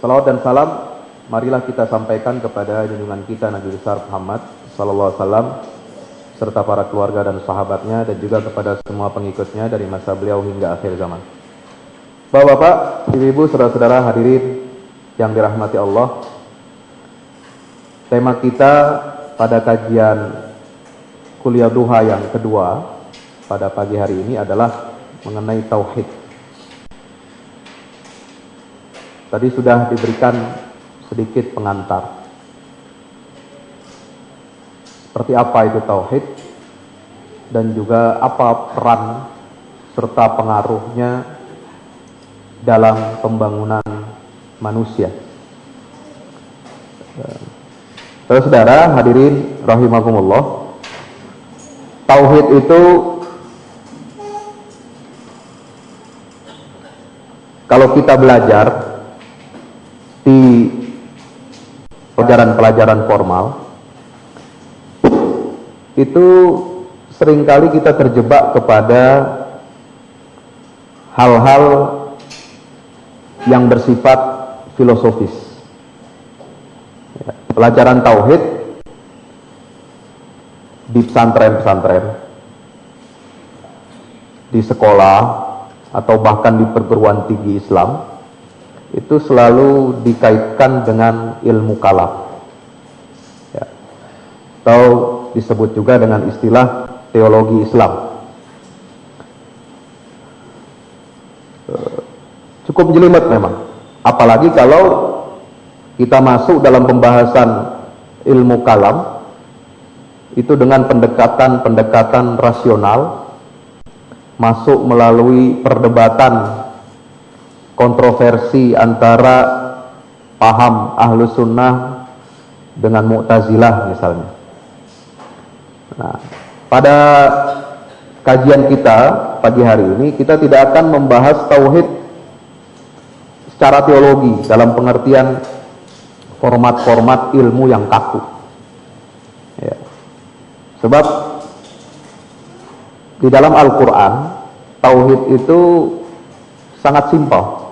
Salawat dan salam marilah kita sampaikan kepada junjungan kita Nabi besar Muhammad sallallahu alaihi wasallam serta para keluarga dan sahabatnya, dan juga kepada semua pengikutnya dari masa beliau hingga akhir zaman. Bapak-bapak, ibu-ibu, saudara-saudara hadirin yang dirahmati Allah, tema kita pada kajian kuliah duha yang kedua pada pagi hari ini adalah mengenai tauhid. Tadi sudah diberikan sedikit pengantar. Seperti apa itu tauhid dan juga apa peran serta pengaruhnya dalam pembangunan manusia. Saudara hadirin rahimakumullah, tauhid itu kalau kita belajar di pelajaran formal, itu seringkali kita terjebak kepada hal-hal yang bersifat filosofis. Pelajaran tauhid di pesantren-pesantren, di sekolah, atau bahkan di perguruan tinggi Islam, itu selalu dikaitkan dengan ilmu kalam, ya, atau disebut juga dengan istilah teologi Islam. Cukup jelimet memang, apalagi kalau kita masuk dalam pembahasan ilmu kalam itu dengan pendekatan rasional, masuk melalui perdebatan kontroversi antara paham ahlu sunnah dengan mu'tazilah misalnya. Nah, pada kajian kita pagi hari ini kita tidak akan membahas tauhid secara teologi dalam pengertian format-format ilmu yang kaku, ya. Sebab di dalam Al-Quran tauhid itu sangat simpel,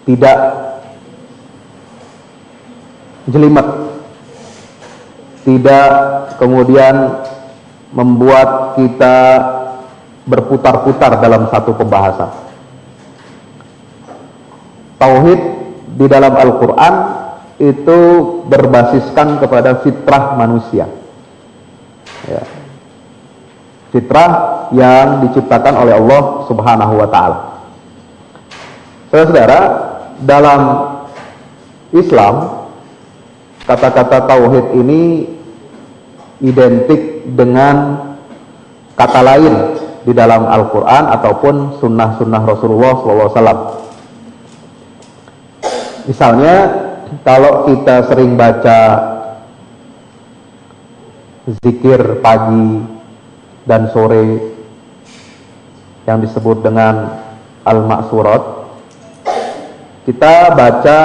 tidak jelimet, tidak kemudian membuat kita berputar-putar dalam satu pembahasan. Tauhid di dalam Al-Quran itu berbasiskan kepada fitrah manusia, ya. Fitrah yang diciptakan oleh Allah Subhanahu wa ta'ala. Saudara, dalam Islam kata-kata tauhid ini identik dengan kata lain di dalam Al-Quran ataupun sunnah-sunnah Rasulullah SAW. Misalnya, kalau kita sering baca zikir pagi dan sore yang disebut dengan Al-Ma'surat, kita baca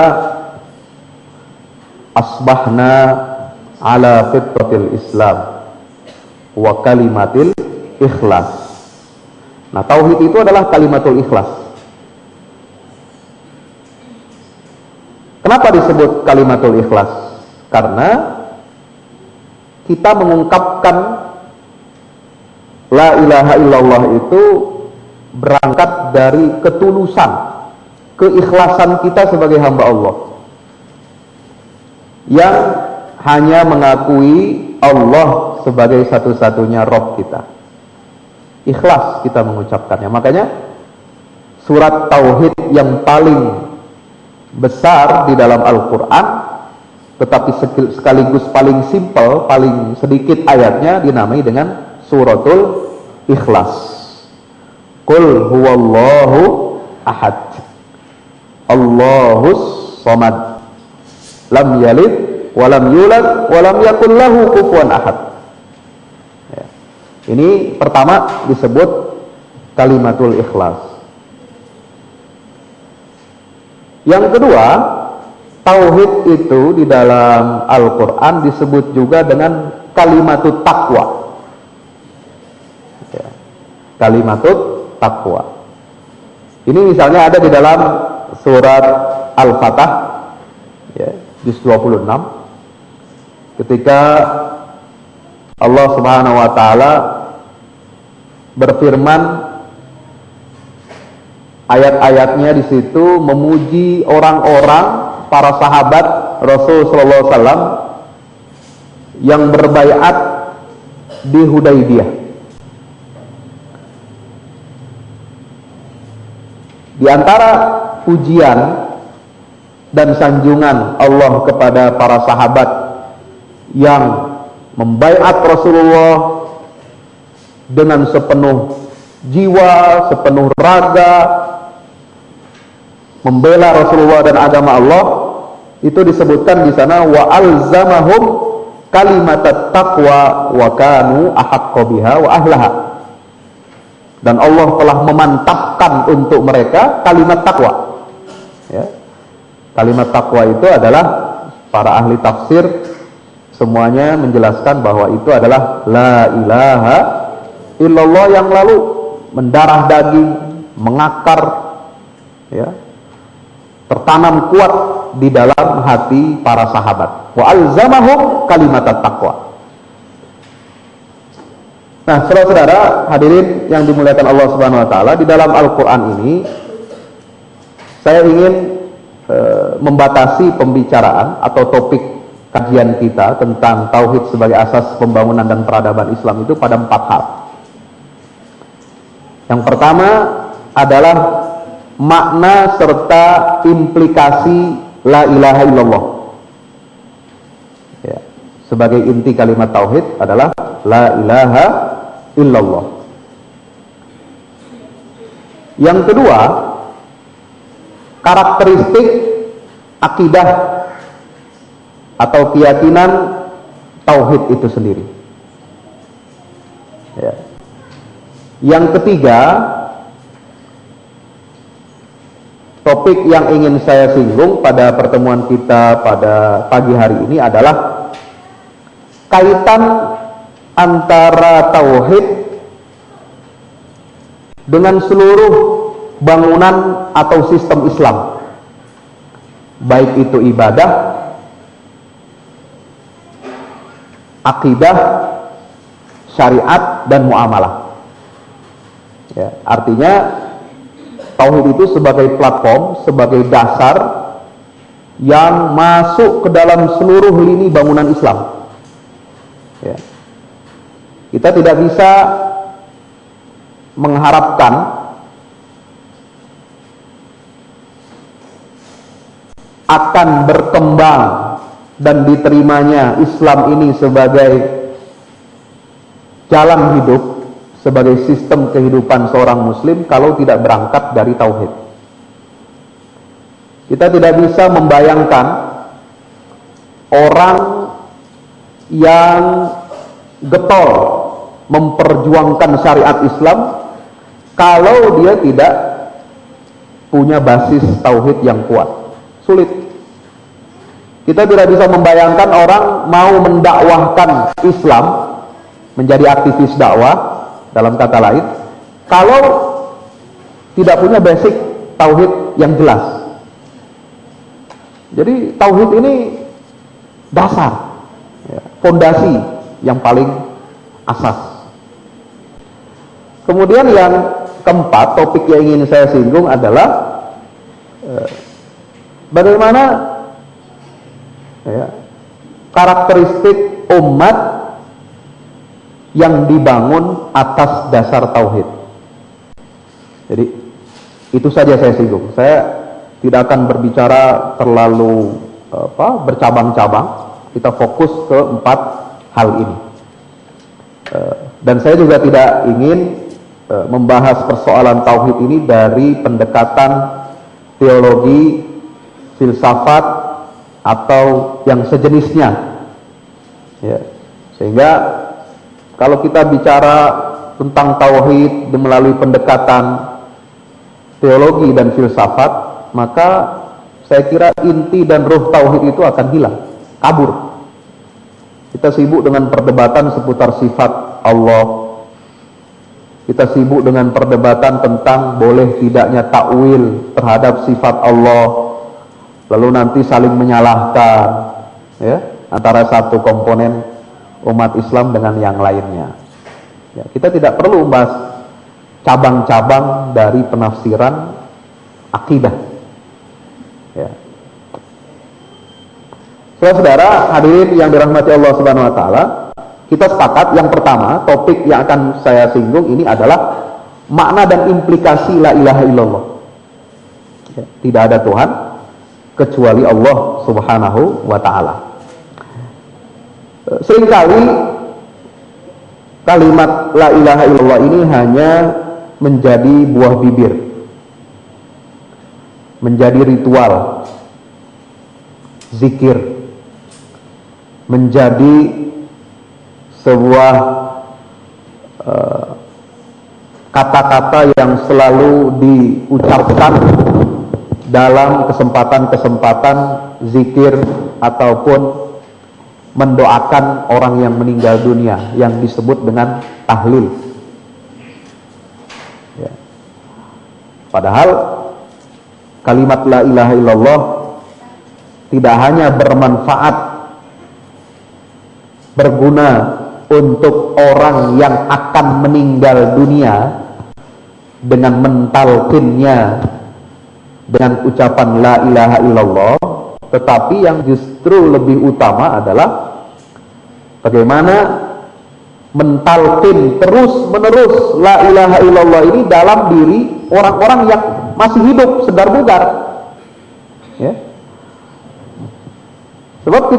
asbahna ala fitratil Islam wa kalimatil ikhlas. Nah, tauhid itu adalah kalimatul ikhlas. Kenapa disebut kalimatul ikhlas? Karena kita mengungkapkan la ilaha illallah itu berangkat dari ketulusan, keikhlasan kita sebagai hamba Allah yang hanya mengakui Allah sebagai satu-satunya Rabb kita. Ikhlas kita mengucapkannya. Makanya surat tauhid yang paling besar di dalam Al-Quran, tetapi sekaligus paling simpel, paling sedikit ayatnya, dinamai dengan suratul Ikhlas. Qul huwallahu ahad, Allahus somad, lam yalid walam yulad walam yakul lahu kufuwan ahad. Ya. Ini pertama disebut kalimatul ikhlas. Yang kedua, tauhid itu di dalam Al-Quran disebut juga dengan kalimatut taqwa. Ya. Kalimatut taqwa. Ini misalnya ada di dalam surat Al-Fatah, ya, juz 26, ketika Allah Subhanahu wa taala berfirman, ayat-ayatnya di situ memuji orang-orang para sahabat Rasul sallallahu alaihi wasallam yang berbaiat di Hudaybiyah. Di antara pujian dan sanjungan Allah kepada para sahabat yang membaiat Rasulullah dengan sepenuh jiwa, sepenuh raga, membela Rasulullah dan agama Allah, itu disebutkan di sana wa alzamahum kalimatat taqwa wa kanu ahaqqa biha wa ahlaha. Dan Allah telah memantapkan untuk mereka kalimat takwa. Ya. Kalimat takwa itu adalah, para ahli tafsir semuanya menjelaskan bahwa itu adalah la ilaha illallah yang lalu mendarah daging, mengakar, ya, tertanam kuat di dalam hati para sahabat. Wa alzamahum kalimat taqwa. Nah, saudara-saudara hadirin yang dimuliakan Allah Subhanahu wa taala, di dalam Al-Qur'an ini saya ingin membatasi pembicaraan atau topik kajian kita tentang tauhid sebagai asas pembangunan dan peradaban Islam itu pada 4 hal. Yang pertama adalah makna serta implikasi la ilaha illallah. Ya, sebagai inti kalimat tauhid adalah la ilaha illallah. Yang kedua, karakteristik akidah atau keyakinan tauhid itu sendiri. Ya. Yang ketiga, topik yang ingin saya singgung pada pertemuan kita pada pagi hari ini adalah kaitan antara tauhid dengan seluruh bangunan atau sistem Islam, baik itu ibadah, akidah, syariat, dan muamalah. Ya, artinya tauhid itu sebagai platform, sebagai dasar yang masuk ke dalam seluruh lini bangunan Islam. Ya. Kita tidak bisa mengharapkan akan berkembang dan diterimanya Islam ini sebagai jalan hidup, sebagai sistem kehidupan seorang muslim kalau tidak berangkat dari tauhid. Kita tidak bisa membayangkan orang yang getol memperjuangkan syariat Islam kalau dia tidak punya basis tauhid yang kuat. Sulit. Kita tidak bisa membayangkan orang mau mendakwahkan Islam, menjadi aktivis dakwah dalam kata lain, kalau tidak punya basic tauhid yang jelas. Jadi tauhid ini dasar, ya, fondasi yang paling asas. Kemudian yang keempat, topik yang ingin saya singgung adalah bagaimana, ya, karakteristik umat yang dibangun atas dasar tauhid. Jadi itu saja saya singgung. Saya tidak akan berbicara terlalu bercabang-cabang. Kita fokus ke 4 hal ini. Dan saya juga tidak ingin membahas persoalan tauhid ini dari pendekatan teologi, filsafat, atau yang sejenisnya, ya. Sehingga kalau kita bicara tentang tauhid melalui pendekatan teologi dan filsafat, maka saya kira inti dan ruh tauhid itu akan hilang, kabur. Kita sibuk dengan perdebatan seputar sifat Allah, kita sibuk dengan perdebatan tentang boleh tidaknya takwil terhadap sifat Allah, lalu nanti saling menyalahkan, ya, antara satu komponen umat Islam dengan yang lainnya. Ya, kita tidak perlu bahas cabang-cabang dari penafsiran akidah. Ya. Saudara, hadirin yang dirahmati Allah Subhanahu wa taala, kita sepakat yang pertama, topik yang akan saya singgung ini adalah makna dan implikasi la ilaha illallah. Ya, tidak ada Tuhan kecuali Allah Subhanahu wa taala. Seringkali kalimat la ilaha illallah ini hanya menjadi buah bibir, menjadi ritual zikir, menjadi sebuah kata-kata yang selalu diucapkan dalam kesempatan-kesempatan zikir ataupun mendoakan orang yang meninggal dunia yang disebut dengan tahlil. Ya. Padahal kalimat la ilaha illallah tidak hanya bermanfaat, berguna untuk orang yang akan meninggal dunia dengan mentalkinnya dengan ucapan la ilaha illallah, tetapi yang justru lebih utama adalah bagaimana mentalkin terus menerus la ilaha illallah ini dalam diri orang-orang yang masih hidup segar bugar, ya. Sebab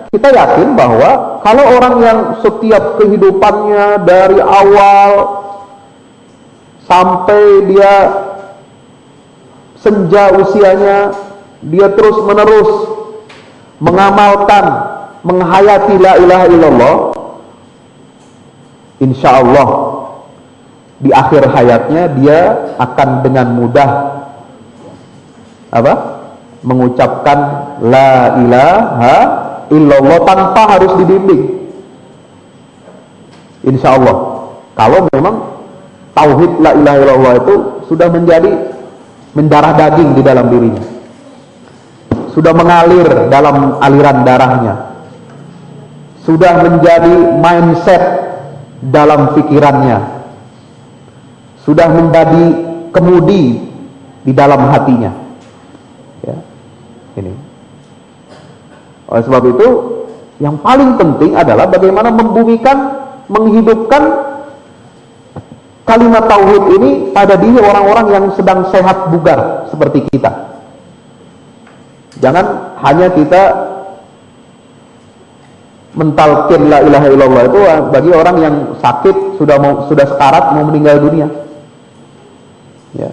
kita yakin bahwa kalau orang yang setiap kehidupannya dari awal sampai dia senja usianya, dia terus menerus mengamalkan, menghayati la ilaha illallah, insya Allah di akhir hayatnya dia akan dengan mudah mengucapkan la ilaha illallah tanpa harus dibimbing, insya Allah. Kalau memang tauhid la ilaha illallah itu sudah menjadi mendarah daging di dalam dirinya, sudah mengalir dalam aliran darahnya, sudah menjadi mindset dalam pikirannya, sudah menjadi kemudi di dalam hatinya, ya. Ini oleh sebab itu yang paling penting adalah bagaimana membumikan, menghidupkan kalimat tauhid ini pada diri orang-orang yang sedang sehat bugar seperti kita. Jangan hanya kita mentalkin la ilaha illallah itu bagi orang yang sakit, sudah sekarat mau meninggal dunia, ya.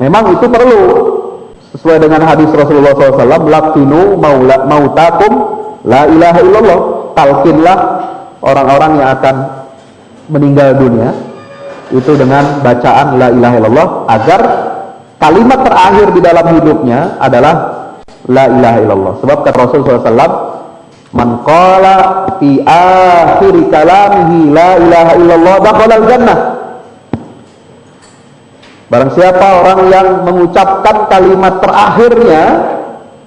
Memang itu perlu sesuai dengan hadis Rasulullah SAW, laqinu mautakum la ilaha illallah, talkinlah orang-orang yang akan meninggal dunia itu dengan bacaan la ilaha illallah, agar kalimat terakhir di dalam hidupnya adalah la ilaha illallah. Sebab kata Rasulullah SAW, man qala fi akhir kalamihi la ilaha illallah dakhala al-jannah. Barang siapa orang yang mengucapkan kalimat terakhirnya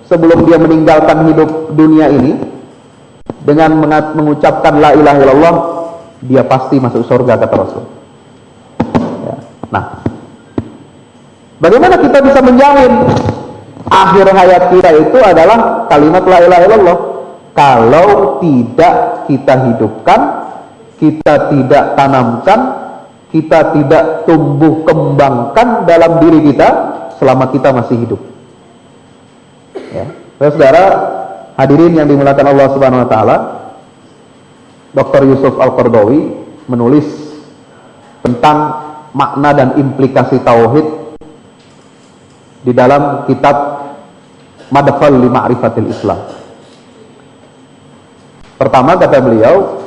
sebelum dia meninggalkan hidup dunia ini dengan mengucapkan la ilaha illallah, dia pasti masuk surga, kata Rasul, ya. Nah, bagaimana kita bisa menjamin akhir hayat kita itu adalah kalimat la ilaha illallah kalau tidak kita hidupkan, kita tidak tanamkan, kita tidak tumbuh kembangkan dalam diri kita selama kita masih hidup, ya. Saudara hadirin yang dimuliakan Allah Subhanahu wa taala, Dr. Yusuf Al-Qaradawi menulis tentang makna dan implikasi tauhid di dalam kitab Madkhal li Ma'rifatil Islam. Pertama, kata beliau,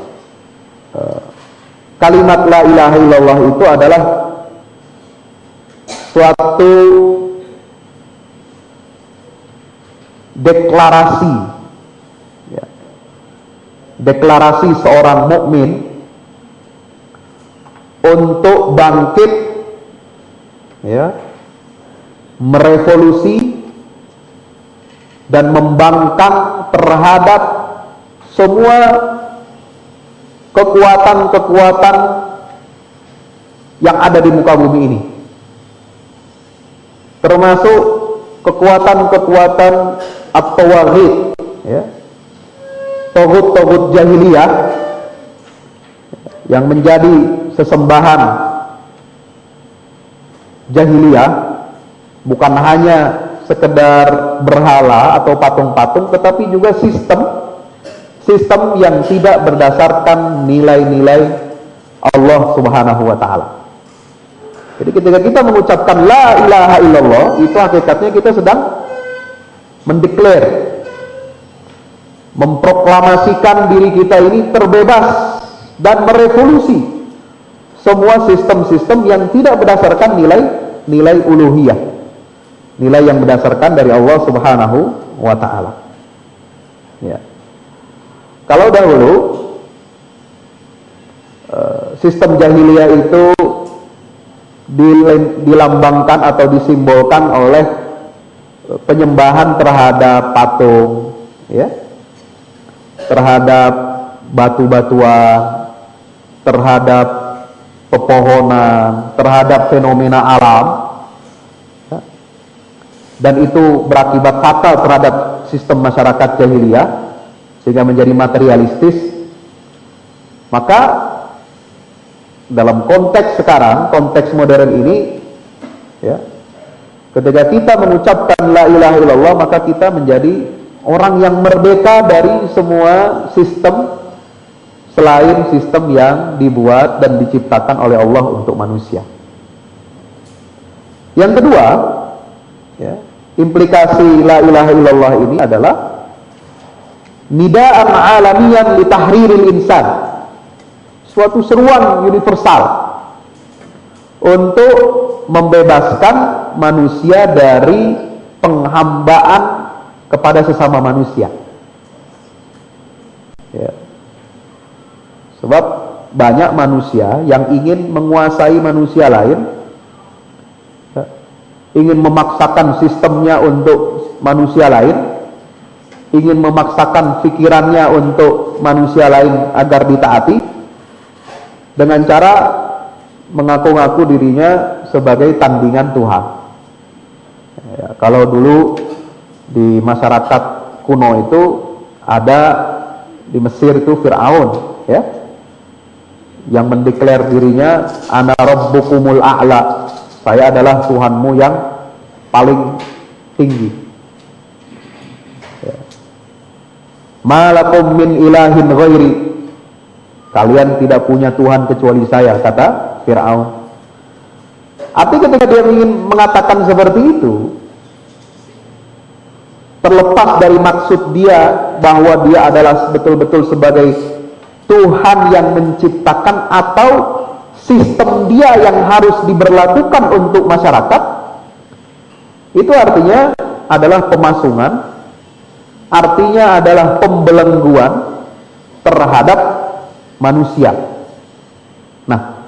kalimat la ilaha illallah itu adalah suatu deklarasi, ya, deklarasi seorang mukmin untuk bangkit, ya, merevolusi dan membangkang terhadap semua kekuatan-kekuatan yang ada di muka bumi ini, termasuk kekuatan-kekuatan at-tawaghit, ya, togut-togut jahiliyah yang menjadi sesembahan jahiliyah, bukan hanya sekedar berhala atau patung-patung, tetapi juga sistem yang tidak berdasarkan nilai-nilai Allah Subhanahu wa ta'ala. Jadi ketika kita mengucapkan la ilaha illallah, itu hakikatnya kita sedang mendeklar, memproklamasikan diri kita ini terbebas dan merevolusi semua sistem-sistem yang tidak berdasarkan nilai uluhiyah, nilai yang berdasarkan dari Allah Subhanahu wa ta'ala. Ya. Kalau dahulu sistem jahiliyah itu dilambangkan atau disimbolkan oleh penyembahan terhadap patung, ya, terhadap batu-batuan, terhadap pepohonan, terhadap fenomena alam, ya, dan itu berakibat fatal terhadap sistem masyarakat jahiliyah sehingga menjadi materialistis. Maka dalam konteks sekarang, konteks modern ini, ya, ketika kita mengucapkan la ilaha illallah, maka kita menjadi orang yang merdeka dari semua sistem selain sistem yang dibuat dan diciptakan oleh Allah untuk manusia. Yang kedua, ya, implikasi la ilaha illallah ini adalah nida'an alamiyan li tahriril insan, suatu seruan universal untuk membebaskan manusia dari penghambaan kepada sesama manusia, ya. Sebab banyak manusia yang ingin menguasai manusia lain, ya, ingin memaksakan sistemnya untuk manusia lain, ingin memaksakan pikirannya untuk manusia lain agar ditaati, dengan cara mengaku-ngaku dirinya sebagai tandingan Tuhan. Ya, kalau dulu di masyarakat kuno itu ada, di Mesir itu Fir'aun, ya, yang mendeklar dirinya ana rabbukumul a'la, saya adalah Tuhanmu yang paling tinggi, ya. Malakum min ilahin ghairi, kalian tidak punya Tuhan kecuali saya, kata Fir'aun. Artinya ketika dia ingin mengatakan seperti itu, terlepas dari maksud dia bahwa dia adalah betul-betul sebagai Tuhan yang menciptakan atau sistem dia yang harus diberlakukan untuk masyarakat, itu artinya adalah pemasungan, artinya adalah pembelengguan terhadap manusia. Nah,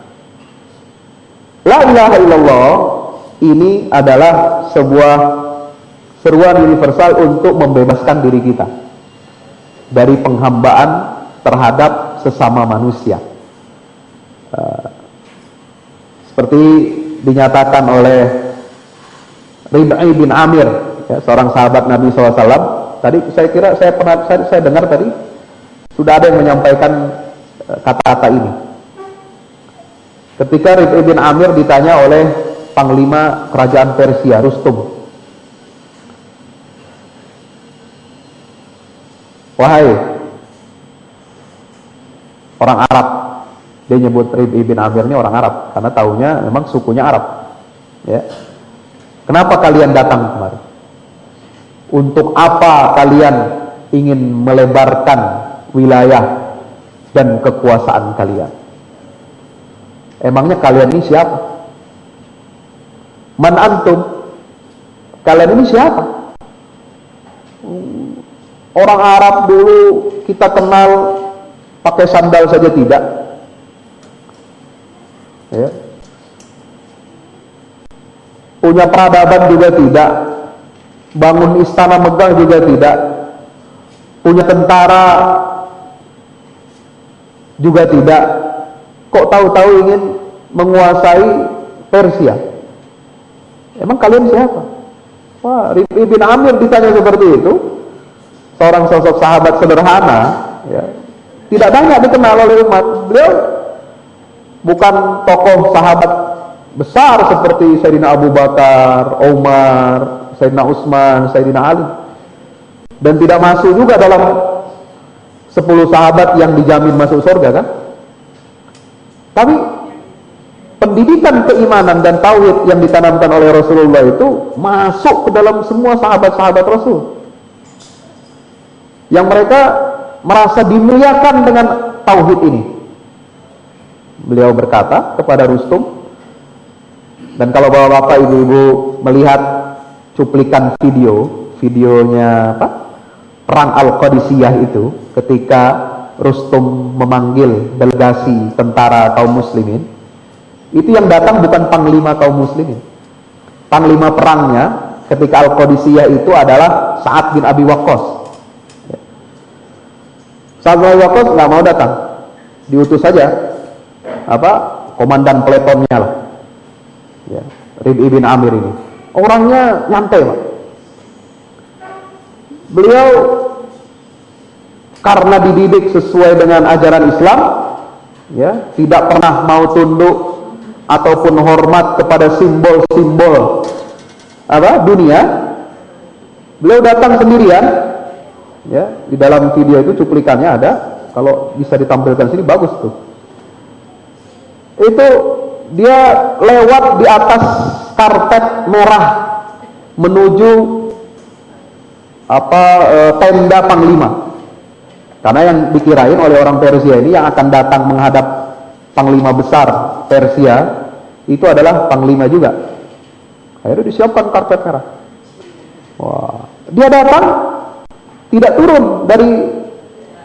la ilaha illallah ini adalah sebuah seruan universal untuk membebaskan diri kita dari penghambaan terhadap sesama manusia, seperti dinyatakan oleh Rib'i bin Amir, ya, seorang sahabat Nabi SAW. Tadi saya kira saya dengar tadi sudah ada yang menyampaikan kata-kata ini ketika Rib'i bin Amir ditanya oleh Panglima Kerajaan Persia Rustum, wahai orang Arab, dia nyebut Rib'i bin Amir ini orang Arab karena taunya memang sukunya Arab, ya. Kenapa kalian datang kemari? Untuk apa kalian ingin melebarkan wilayah dan kekuasaan kalian? Emangnya kalian ini siapa? Man antum? Kalian ini siapa? Orang Arab dulu kita kenal pakai sandal saja tidak. Ya. Punya peradaban juga tidak, bangun istana megah juga tidak, punya tentara juga tidak. Kok tahu-tahu ingin menguasai Persia? Emang kalian siapa? Wah, Rib'i bin Amir ditanya seperti itu, seorang sosok sahabat sederhana, ya, tidak banyak dikenal oleh umat. Beliau bukan tokoh sahabat besar seperti Sayyidina Abu Bakar, Umar, Sayyidina Utsman, Sayyidina Ali, dan tidak masuk juga dalam 10 sahabat yang dijamin masuk surga, kan? Tapi pendidikan keimanan dan tauhid yang ditanamkan oleh Rasulullah itu masuk ke dalam semua sahabat-sahabat Rasul, yang mereka merasa dimuliakan dengan tauhid ini. Beliau berkata kepada Rustum, dan kalau bapak-bapak, ibu-ibu melihat cuplikan videonya Perang Al-Qadisiyah itu, ketika Rustum memanggil delegasi tentara kaum muslimin, itu yang datang bukan panglima kaum muslimin. Panglima perangnya ketika Al-Qadisiyah itu adalah Sa'ad bin Abi Waqqas. Sa'ad bin Abi Waqqas nggak mau datang, diutus saja komandan peletonnya lah, ya, Rib'i bin Amir ini. Orangnya nyantai, Pak. Beliau karena dididik sesuai dengan ajaran Islam, ya, tidak pernah mau tunduk ataupun hormat kepada simbol-simbol dunia. Beliau datang sendirian, ya, di dalam video itu cuplikannya ada, kalau bisa ditampilkan sini bagus tuh. Itu dia lewat di atas karpet merah menuju tenda panglima. Karena yang dikirain oleh orang Persia ini yang akan datang menghadap panglima besar Persia itu adalah panglima juga. Akhirnya disiapkan karpet merah. Wah, dia datang tidak turun dari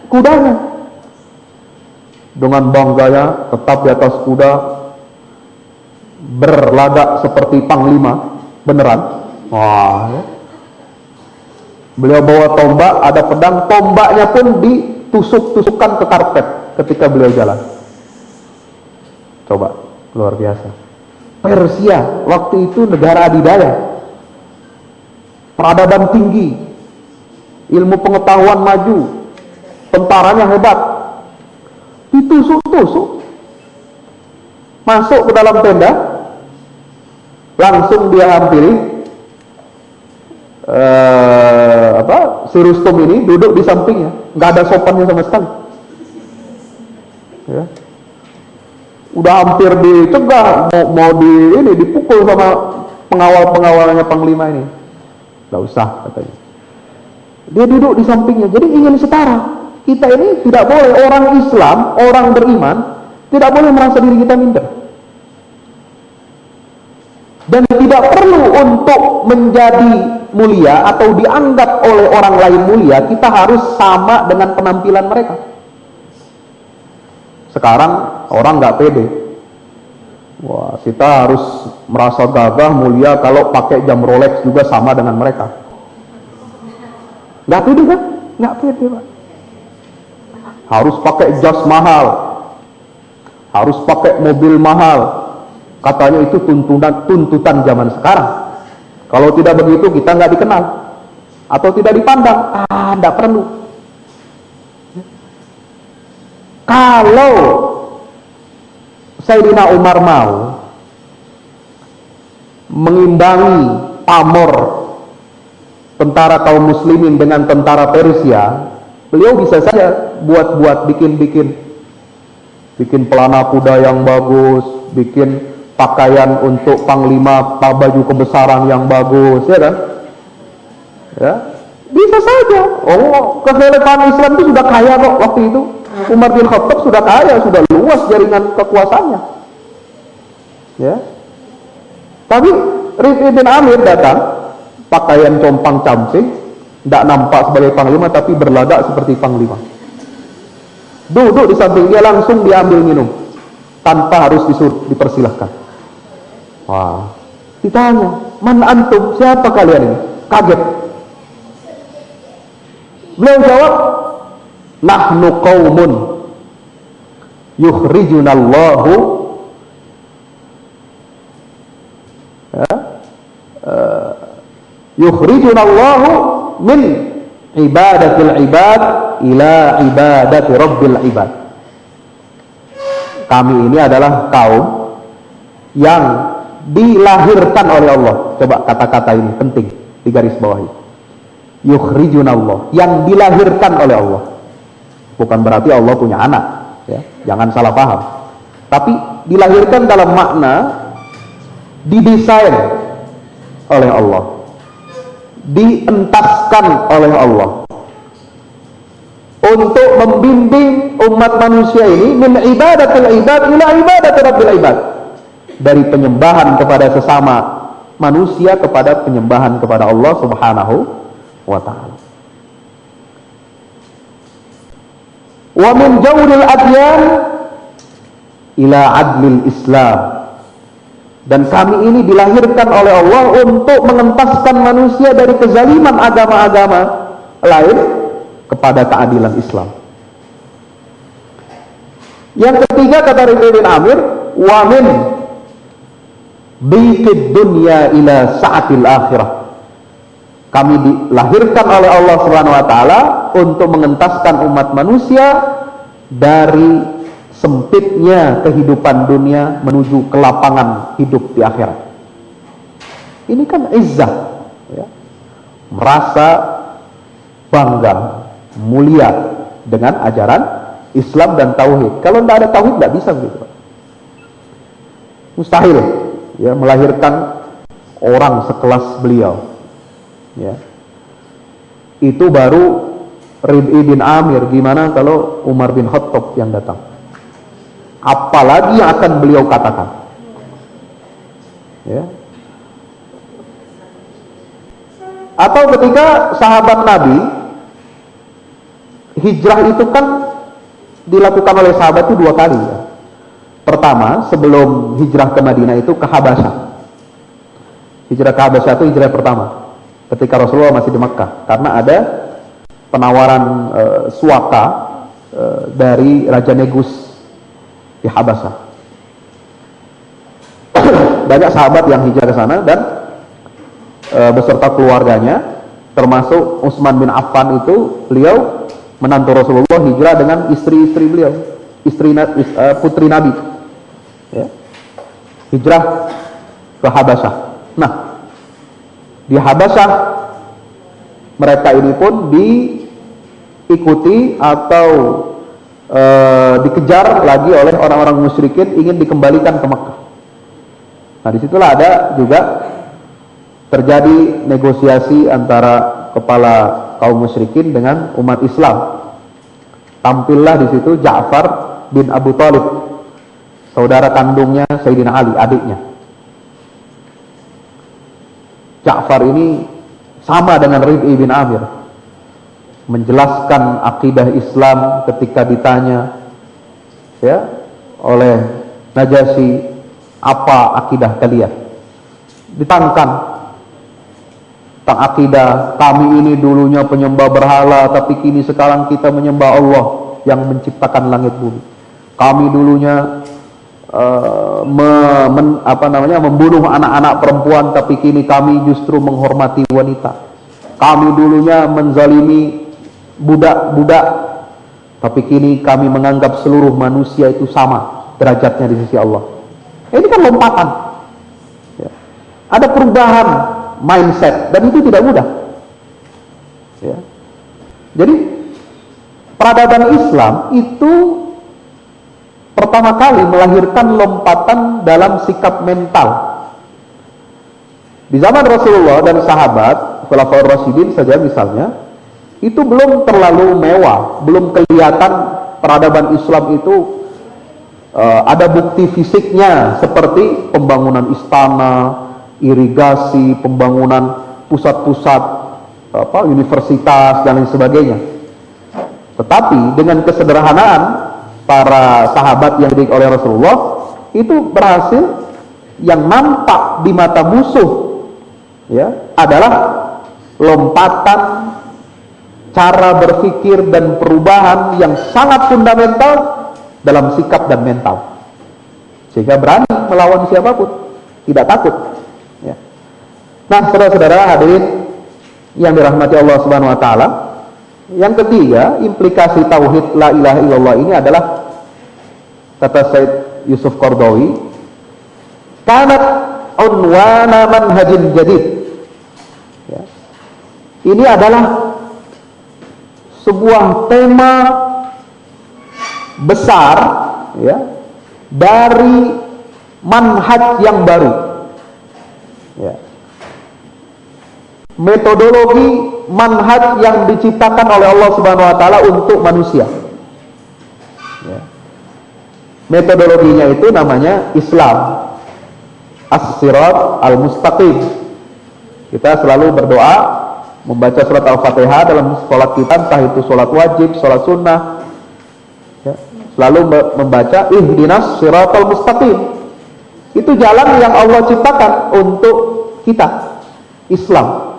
kudanya, dengan bangganya tetap di atas kuda, berlagak seperti panglima beneran. Wah, ya. Beliau bawa tombak, ada pedang, tombaknya pun ditusuk-tusukkan ke karpet ketika beliau jalan. Coba, luar biasa. Persia waktu itu negara adidaya, peradaban tinggi, ilmu pengetahuan maju, tentaranya hebat, ditusuk-tusuk, masuk ke dalam tenda, langsung dia hampiri. Si Rustum ini duduk di sampingnya, nggak ada sopannya sama sekali, ya. Udah hampir dicegah, mau dipukul sama pengawal-pengawalnya panglima ini. Nggak usah, katanya. Dia duduk di sampingnya, jadi ingin setara. Kita ini tidak boleh, orang Islam, orang beriman, tidak boleh merasa diri kita minder. Dan tidak perlu untuk menjadi mulia atau dianggap oleh orang lain mulia, kita harus sama dengan penampilan mereka. Sekarang orang nggak pede. Wah, kita harus merasa gagah mulia kalau pakai jam Rolex juga sama dengan mereka. Nggak pede kan? Nggak pede, Pak. Harus pakai jas mahal, harus pakai mobil mahal. Katanya itu tuntutan zaman sekarang. Kalau tidak begitu kita nggak dikenal atau tidak dipandang. Nggak perlu. Kalau Sayyidina Umar mau mengimbangi pamor tentara kaum muslimin dengan tentara Persia, beliau bisa saja buat bikin pelana kuda yang bagus, bikin pakaian untuk panglima, baju kebesaran yang bagus, ya kan? Ya, bisa saja. Oh, kekhilafan Islam itu sudah kaya kok waktu itu. Umar bin Khattab sudah kaya, sudah luas jaringan kekuasaannya. Ya. Tapi Rib'i bin Amir datang, pakaian compang-camping, tidak nampak sebagai panglima tapi berlagak seperti panglima. Duduk di samping dia, langsung diambil minum. tanpa harus dipersilahkan. Wah, ditanya, man antum, siapa kalian ini? Kaget. Beliau jawab, nahnu qaumun yukhrijunallahu yukhrijunallahu min ibadatil ibad ila ibadati rabbil ibad. Kami ini adalah kaum yang dilahirkan oleh Allah. Coba kata-kata ini penting di garis bawahi. Yukhrijunallah, yang dilahirkan oleh Allah. Bukan berarti Allah punya anak, ya. Jangan salah paham. Tapi dilahirkan dalam makna didesain oleh Allah, dientaskan oleh Allah untuk membimbing umat manusia ini min ibadatil ibad ila ibadati rabbil ibad, dari penyembahan kepada sesama manusia kepada penyembahan kepada Allah Subhanahu wa ta'ala. Wa min jawril adyan ila adlil Islam, dan kami ini dilahirkan oleh Allah untuk mengentaskan manusia dari kezaliman agama-agama lain kepada keadilan Islam. Yang ketiga, kata Rabi' bin Amir, wa min dhiqid dunya ila sa'atil akhirah, kami dilahirkan oleh Allah Subhanahu wa taala untuk mengentaskan umat manusia dari sempitnya kehidupan dunia menuju kelapangan hidup di akhirat. Ini kan izzah, ya. Merasa bangga, mulia dengan ajaran Islam dan tauhid. Kalau tidak ada tauhid tidak bisa begitu, Pak. Mustahil, ya, melahirkan orang sekelas beliau. Ya. Itu baru Rabi' bin Amir, gimana kalau Umar bin Khattab yang datang? Apalagi yang akan beliau katakan? Ya. Atau ketika sahabat Nabi hijrah itu kan dilakukan oleh sahabat itu 2 kali, ya. Pertama, sebelum hijrah ke Madinah itu ke Habasyah. Hijrah ke Habasyah itu hijrah pertama, ketika Rasulullah masih di Makkah, karena ada penawaran suaka dari Raja Negus di Habasyah. Banyak sahabat yang hijrah ke sana dan beserta keluarganya, termasuk Utsman bin Affan, itu beliau menantu Rasulullah hijrah dengan istri-istri beliau, putri Nabi, ya. Hijrah ke Habasyah. Nah, di Habasyah mereka ini pun diikuti atau dikejar lagi oleh orang-orang musyrikin, ingin dikembalikan ke Makkah. Nah, disitulah ada juga terjadi negosiasi antara kepala kaum musyrikin dengan umat Islam. Tampillah di situ Ja'far bin Abu Thalib, saudara kandungnya Sayyidina Ali, adiknya. Ja'far ini sama dengan Rabi' bin Amir, menjelaskan akidah Islam ketika ditanya, ya, oleh Najasyi, apa akidah kalian? Ditangkan tentang akidah, kami ini dulunya penyembah berhala, tapi kini sekarang kita menyembah Allah yang menciptakan langit bumi. Kami dulunya membunuh anak-anak perempuan, tapi kini kami justru menghormati wanita. Kami dulunya menzalimi budak-budak, tapi kini kami menganggap seluruh manusia itu sama derajatnya di sisi Allah. Ini kan lompatan, ya. Ada perubahan mindset, dan itu tidak mudah, ya. Jadi peradaban Islam itu pertama kali melahirkan lompatan dalam sikap mental. Di zaman Rasulullah dan sahabat Khulafaur Rasyidin saja misalnya, itu belum terlalu mewah, belum kelihatan peradaban Islam itu ada bukti fisiknya seperti pembangunan istana, irigasi, pembangunan pusat-pusat universitas dan lain sebagainya. Tetapi dengan kesederhanaan para sahabat yang dididik oleh Rasulullah itu berhasil. Yang nampak di mata musuh ya adalah lompatan cara berpikir dan perubahan yang sangat fundamental dalam sikap dan mental, sehingga berani melawan siapapun, tidak takut ya. Nah, saudara-saudara hadirin yang dirahmati Allah Subhanahu wa taala, yang ketiga, implikasi tauhid la ilaha illallah ini adalah, kata Syekh Yusuf Qaradawi, kanat unwana manhajin jadid ya. Ini adalah sebuah tema besar ya, dari manhaj yang baru ya. Metodologi manhaj yang diciptakan oleh Allah Subhanahu wa taala untuk manusia ya. Metodologinya itu namanya Islam, As-Sirat Al-Mustaqim. Kita selalu berdoa, membaca surat Al-Fatihah dalam sholat kita, entah itu sholat wajib, sholat sunnah ya. Selalu membaca Ihdinas Siratal Mustaqim. Itu jalan yang Allah ciptakan untuk kita, Islam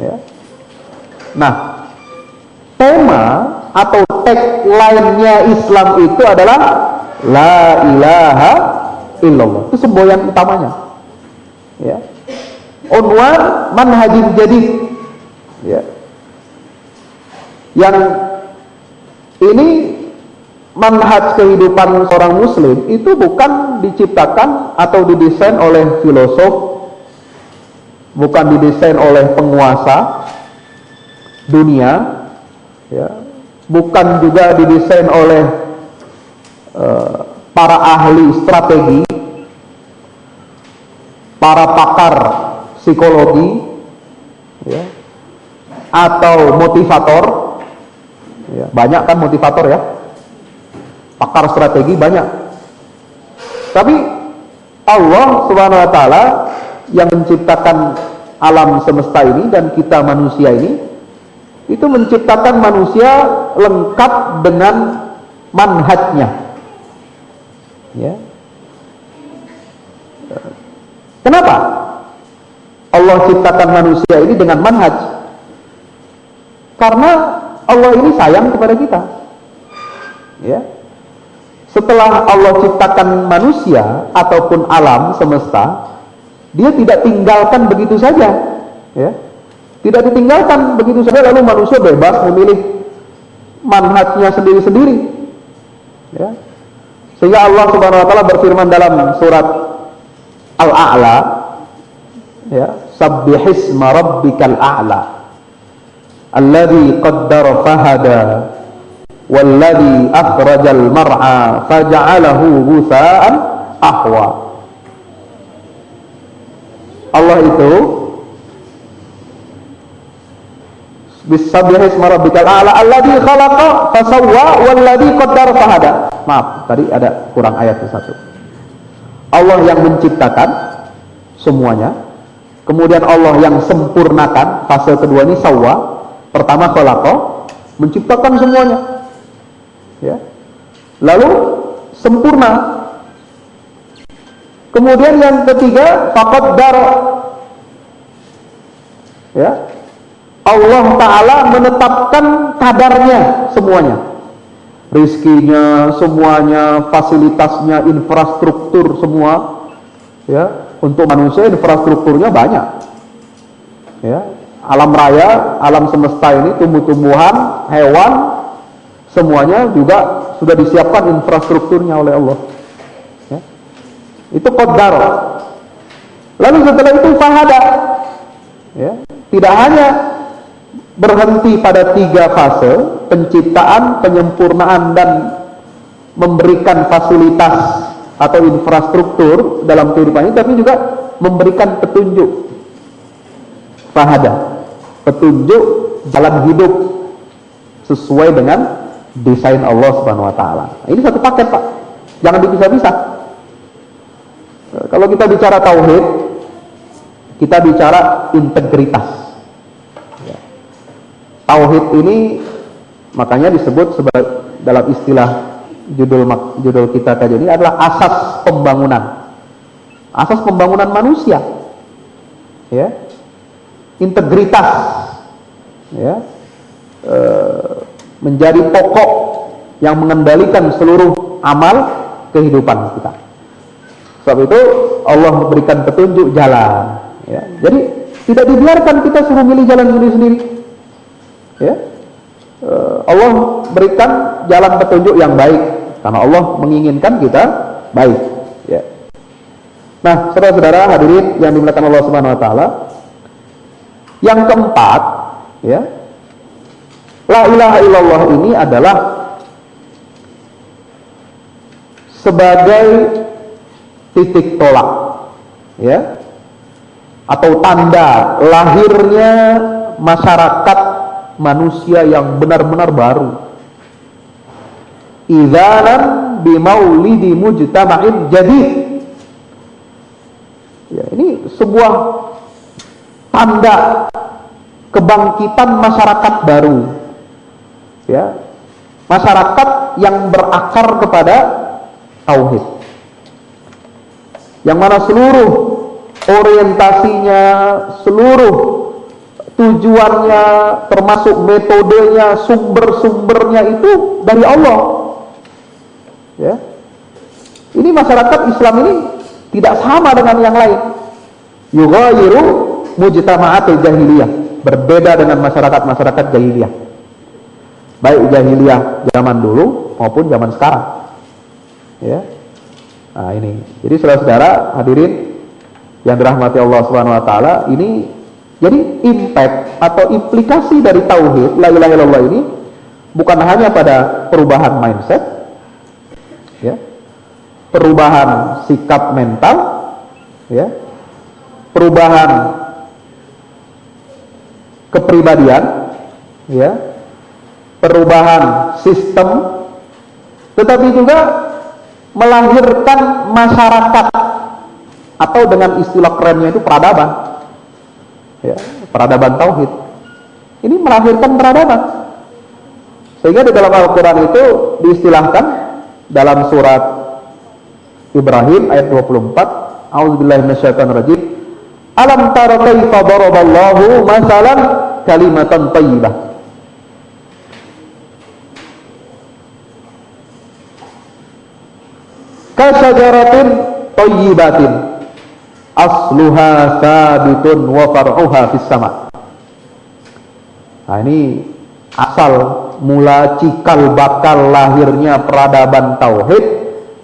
ya. Nah, tema atau tagline-nya Islam itu adalah La ilaha illallah. Itu semboyan utamanya ya. Unwan manhajin jadid ya. Yang ini manhaj kehidupan seorang muslim itu bukan diciptakan atau didesain oleh filosof, bukan didesain oleh penguasa dunia ya, bukan juga didesain oleh para ahli strategi, para pakar psikologi ya, atau motivator ya. Banyak kan motivator ya, pakar strategi banyak. Tapi Allah Subhanahu wa taala yang menciptakan alam semesta ini dan kita manusia ini, itu menciptakan manusia lengkap dengan manhajnya ya. Kenapa Allah ciptakan manusia ini dengan manhaj? Karena Allah ini sayang kepada kita ya. Setelah Allah ciptakan manusia ataupun alam semesta, Dia tidak tinggalkan begitu saja ya. Tidak ditinggalkan begitu saja lalu manusia bebas memilih manhajnya sendiri-sendiri ya. Sehingga Allah Subhanahu wa taala berfirman dalam surat Al-A'la ya, sabbihisma rabbikal a'la alladzi qaddara fahada walladzi akhrajal mar'a faja'alahu ghutsa'an ahwa. Allah itu bisabbihisma rabbikal a'la alladzi khalaqa fasawwa walladzi qaddara fahada. Maaf, tadi ada kurang ayatnya satu. Allah yang menciptakan semuanya, kemudian Allah yang sempurnakan. Fase kedua ini sawwa. Pertama khalaqa, menciptakan semuanya ya. Lalu sempurna. Kemudian yang ketiga faqaddara ya. Allah Ta'ala menetapkan kadarnya semuanya, rizkinya, semuanya, fasilitasnya, infrastruktur semua ya. Untuk manusia infrastrukturnya banyak ya. Alam raya, alam semesta ini, tumbuh-tumbuhan, hewan, semuanya juga sudah disiapkan infrastrukturnya oleh Allah ya. Itu qaddar. Lalu setelah itu fahada ya. Tidak hanya berhenti pada 3 fase, penciptaan, penyempurnaan, dan memberikan fasilitas atau infrastruktur dalam kehidupan ini, tapi juga memberikan petunjuk fahada, petunjuk jalan hidup sesuai dengan desain Allah Subhanahu wa taala. Ini satu paket, Pak. Jangan dipisah-pisah. Kalau kita bicara tauhid, kita bicara integritas. Tauhid ini makanya disebut sebagai, dalam istilah judul kita tadi ini adalah asas pembangunan manusia, ya, integritas, ya, menjadi pokok yang mengendalikan seluruh amal kehidupan kita. Sebab itu Allah memberikan petunjuk jalan, ya. Jadi tidak dibiarkan kita suruh milih jalan sendiri-sendiri, ya. Allah berikan jalan petunjuk yang baik karena Allah menginginkan kita baik, ya. Nah, saudara-saudara hadirin yang dimuliakan Allah Subhanahu wa taala, yang keempat, ya, la ilaha illallah ini adalah sebagai titik tolak, ya, atau tanda lahirnya masyarakat manusia yang benar-benar baru. Idzanan bimaulidi mujtama'in jadid. Ya, ini sebuah tanda kebangkitan masyarakat baru, ya, masyarakat yang berakar kepada tauhid, yang mana seluruh orientasinya, seluruh tujuannya, termasuk metodenya, sumber-sumbernya itu dari Allah, ya. Ini masyarakat Islam ini tidak sama dengan yang lain. Yughayiru mujtama'atul jahiliyah, berbeda dengan masyarakat jahiliyah, baik jahiliyah zaman dulu maupun zaman sekarang, ya. Nah, ini. Jadi saudara-saudara hadirin yang dirahmati Allah Subhanahu wa taala, ini jadi impact atau implikasi dari tauhid la ilaha illallah ini bukan hanya pada perubahan mindset, ya, perubahan sikap mental, ya, perubahan kepribadian, ya, perubahan sistem, tetapi juga melahirkan masyarakat, atau dengan istilah kerennya itu peradaban, ya, peradaban tauhid. Ini melahirkan peradaban, sehingga di dalam Al-Quran itu diistilahkan dalam surat Ibrahim ayat 24, A'udzubillahi minasyaitonirrajim, alam tara kaifa daraballahu masalan kalimatan thayyibah, kasajaratin thayyibatin asluha sabitun wa far'uha fis sama. Nah, ini asal mula cikal bakal lahirnya peradaban tauhid,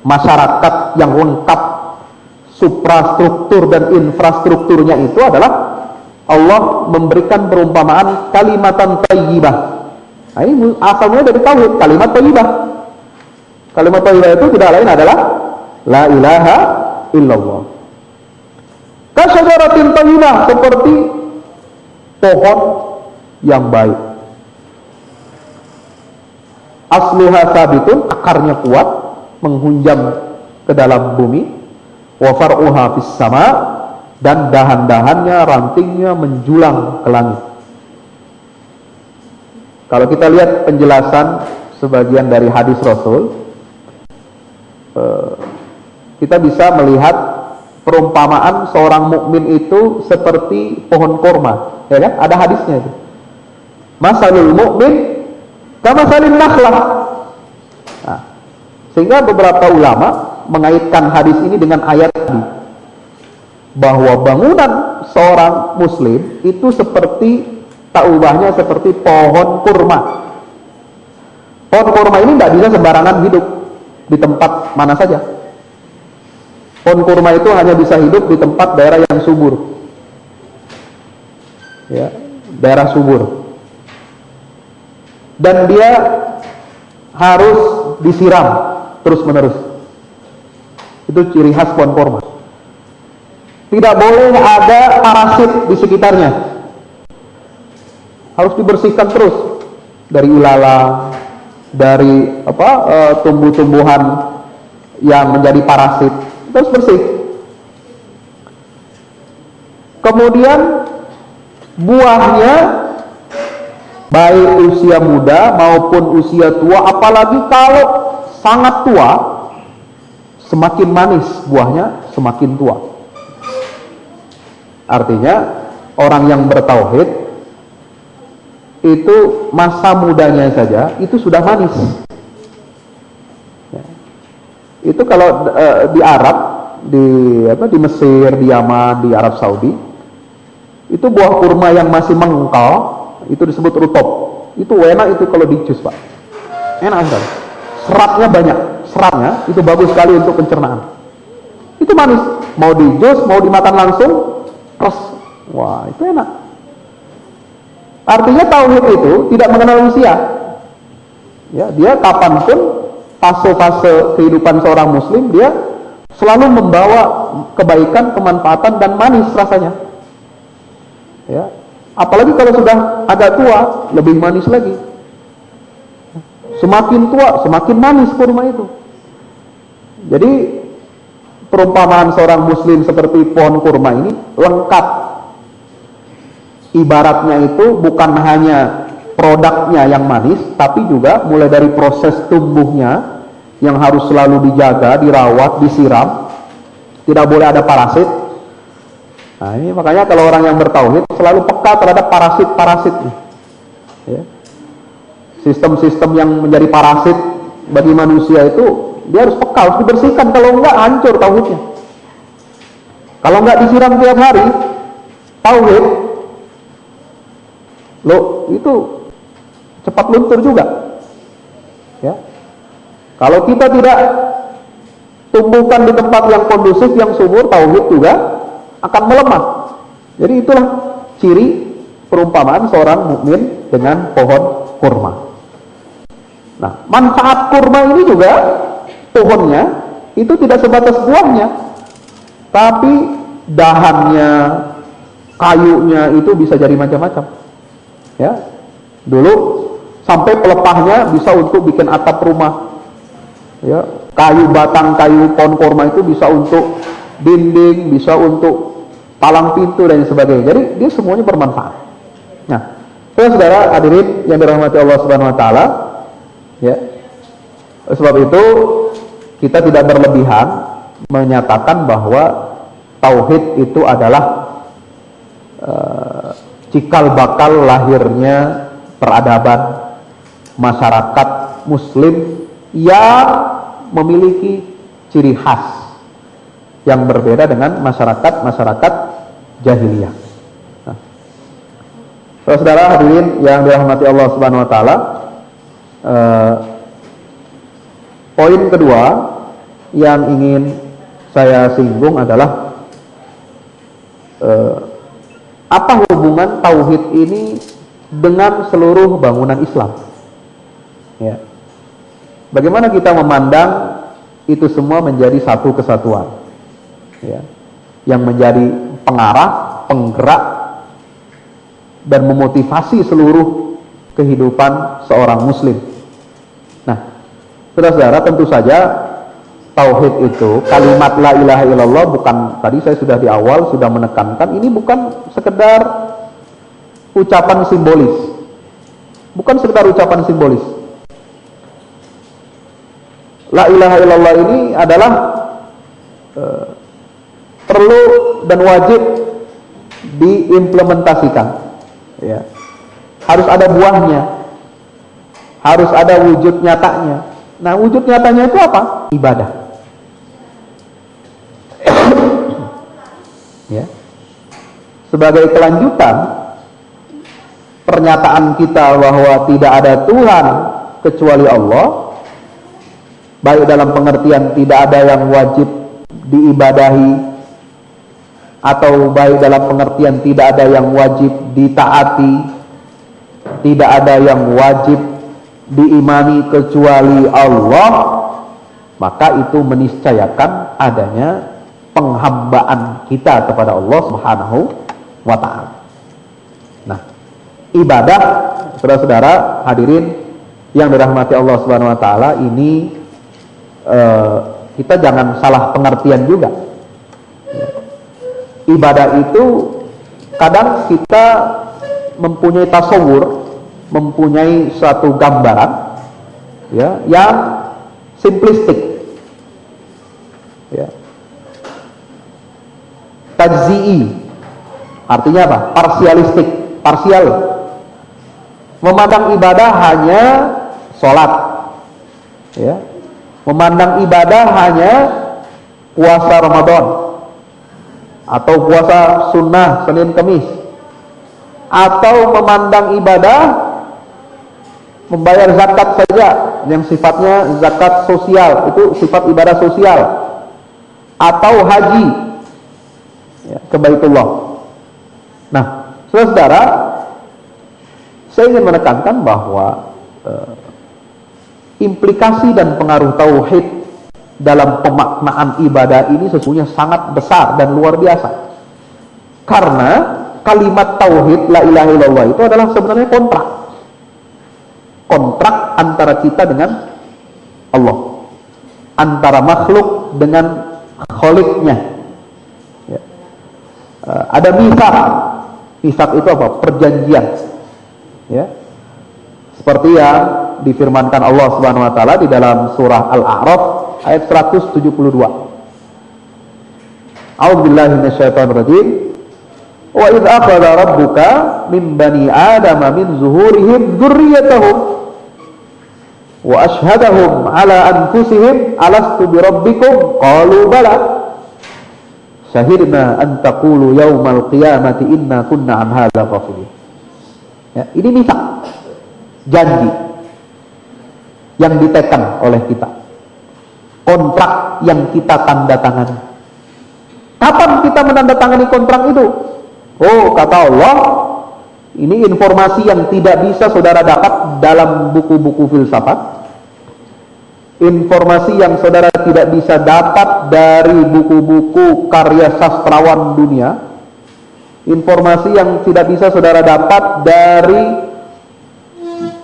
masyarakat yang lengkap suprastruktur dan infrastrukturnya itu adalah Allah memberikan perumpamaan kalimatan thayyibah. Nah, ini asalnya dari tauhid, kalimat thayyibah. Kalimat thayyibah itu tidak lain adalah la ilaha illallah. Kasyajaratin thayyibah, seperti pohon yang baik. Asluha sabitun, akarnya kuat, menghunjam ke dalam bumi. Wa far'uha fis sama, dan dahan-dahannya, rantingnya menjulang ke langit. Kalau kita lihat penjelasan sebagian dari hadis Rasul, kita bisa melihat perumpamaan seorang mukmin itu seperti pohon korma, ya kan? Ada hadisnya itu. Masalul mu'min kamasalin nakhlah. Nah, sehingga beberapa ulama mengaitkan hadis ini dengan ayat tadi, bahwa bangunan seorang muslim itu seperti taubahnya seperti pohon kurma. Pohon kurma ini tidak bisa sembarangan hidup di tempat mana saja. Pohon kurma itu hanya bisa hidup di tempat daerah yang subur, ya, daerah subur, dan dia harus disiram terus menerus. Itu ciri khas pohon kurma. Tidak boleh ada parasit di sekitarnya, harus dibersihkan terus dari ilalang, dari tumbuh-tumbuhan yang menjadi parasit, terus bersih. Kemudian buahnya baik usia muda maupun usia tua, apalagi kalau sangat tua, semakin manis buahnya, semakin tua. Artinya orang yang bertauhid itu masa mudanya saja itu sudah manis. Ya. Itu kalau di Arab, di Mesir, di Yaman, di Arab Saudi, itu buah kurma yang masih mengkal itu disebut rutop. Itu enak itu kalau di jus, Pak. Enak sekali. Seratnya banyak. Seratnya itu bagus sekali untuk pencernaan. Itu manis. Mau di jus, mau dimakan langsung, keras. Wah, itu enak. Artinya tauhid itu tidak mengenal usia. Ya, dia kapanpun fase-fase kehidupan seorang muslim, dia selalu membawa kebaikan, kemanfaatan, dan manis rasanya. Ya, apalagi kalau sudah agak tua, lebih manis lagi. Semakin tua, semakin manis kurma itu. Jadi perumpamaan seorang muslim seperti pohon kurma ini lengkap. Ibaratnya itu bukan hanya produknya yang manis, tapi juga mulai dari proses tumbuhnya yang harus selalu dijaga, dirawat, disiram. Tidak boleh ada parasit. Nah, ini makanya kalau orang yang bertauhid selalu peka terhadap parasit-parasit. Ya. Sistem-sistem yang menjadi parasit bagi manusia itu dia harus peka, harus dibersihkan. Kalau enggak hancur tauhidnya. Kalau enggak disiram tiap hari, tauhid itu cepat luntur juga. Ya. Kalau kita tidak tumbuhkan di tempat yang kondusif, yang subur, tauhid juga akan melemah. Jadi itulah ciri perumpamaan seorang mukmin dengan pohon kurma. Nah, manfaat kurma ini juga pohonnya itu tidak sebatas buahnya, tapi dahannya, kayunya itu bisa jadi macam-macam. Ya, dulu sampai pelepahnya bisa untuk bikin atap rumah. Ya, kayu batang kayu pohon kurma itu bisa untuk dinding, bisa untuk palang pintu dan sebagainya. Jadi dia semuanya bermanfaat. Nah, saudara hadirin yang dirahmati Allah Subhanahu wa taala, ya. Sebab itu kita tidak berlebihan menyatakan bahwa tauhid itu adalah cikal bakal lahirnya peradaban masyarakat muslim yang memiliki ciri khas yang berbeda dengan masyarakat jahiliyah. Nah, saudara hadirin yang dirahmati Allah Subhanahu wa taala, poin kedua yang ingin saya singgung adalah apa hubungan tauhid ini dengan seluruh bangunan Islam? Ya. Bagaimana kita memandang itu semua menjadi satu kesatuan? Ya. Yang menjadi pengarah, penggerak, dan memotivasi seluruh kehidupan seorang muslim. Nah, saudara-saudara, tentu saja tauhid itu, kalimat la ilaha illallah, bukan, tadi saya sudah di awal sudah menekankan, ini bukan sekedar ucapan simbolis. Bukan sekedar ucapan simbolis. La ilaha illallah ini adalah perlu dan wajib diimplementasikan. Ya. Harus ada buahnya. Harus ada wujud nyatanya. Nah, wujud nyatanya itu apa? Ibadah. Ya. Sebagai kelanjutan pernyataan kita bahwa tidak ada Tuhan kecuali Allah, baik dalam pengertian tidak ada yang wajib diibadahi, atau baik dalam pengertian tidak ada yang wajib ditaati, tidak ada yang wajib diimani kecuali Allah, maka itu meniscayakan adanya penghambaan kita kepada Allah Subhanahu wa ta'ala. Nah, ibadah, saudara-saudara hadirin yang dirahmati Allah Subhanahu wa ta'ala, ini kita jangan salah pengertian juga. Ibadah itu kadang kita mempunyai tasawur, mempunyai suatu gambaran, ya, yang simplistik. Ya. Tajzi'i artinya apa? Parsialistik, parsial. Memandang ibadah hanya sholat, ya. Memandang ibadah hanya puasa Ramadan atau puasa sunnah Senin Kamis, atau memandang ibadah membayar zakat saja yang sifatnya zakat sosial, itu sifat ibadah sosial, atau haji, ya, ke Baitullah. Nah, saudara, saya ingin menekankan bahwa implikasi dan pengaruh tauhid dalam pemaknaan ibadah ini sesungguhnya sangat besar dan luar biasa. Karena kalimat tauhid la ilaha illallah itu adalah sebenarnya kontrak antara kita dengan Allah, antara makhluk dengan Khaliqnya. Ya. Ada mitsaq itu apa? Perjanjian. Ya. Seperti yang difirmankan Allah Subhanahu wa taala di dalam surah Al-A'raf ayat 172. A'udzubillahi minasyaitonir rajim. Wa idz akhadha rabbuka min bani adama min zuhurihim dzurriyyatahum wa ashhadahum ala anfusihim alastu birabbikum qalu bala syahidna an taqulu yaumal qiyamati inna kunna an hadza ghafilin. Ya, ini mitsaq, janji yang ditekan oleh kita, kontrak yang kita tanda tangani. Kapan kita menandatangani kontrak itu? Oh, kata Allah, ini informasi yang tidak bisa saudara dapat dalam buku-buku filsafat, informasi yang saudara tidak bisa dapat dari buku-buku karya sastrawan dunia, informasi yang tidak bisa saudara dapat dari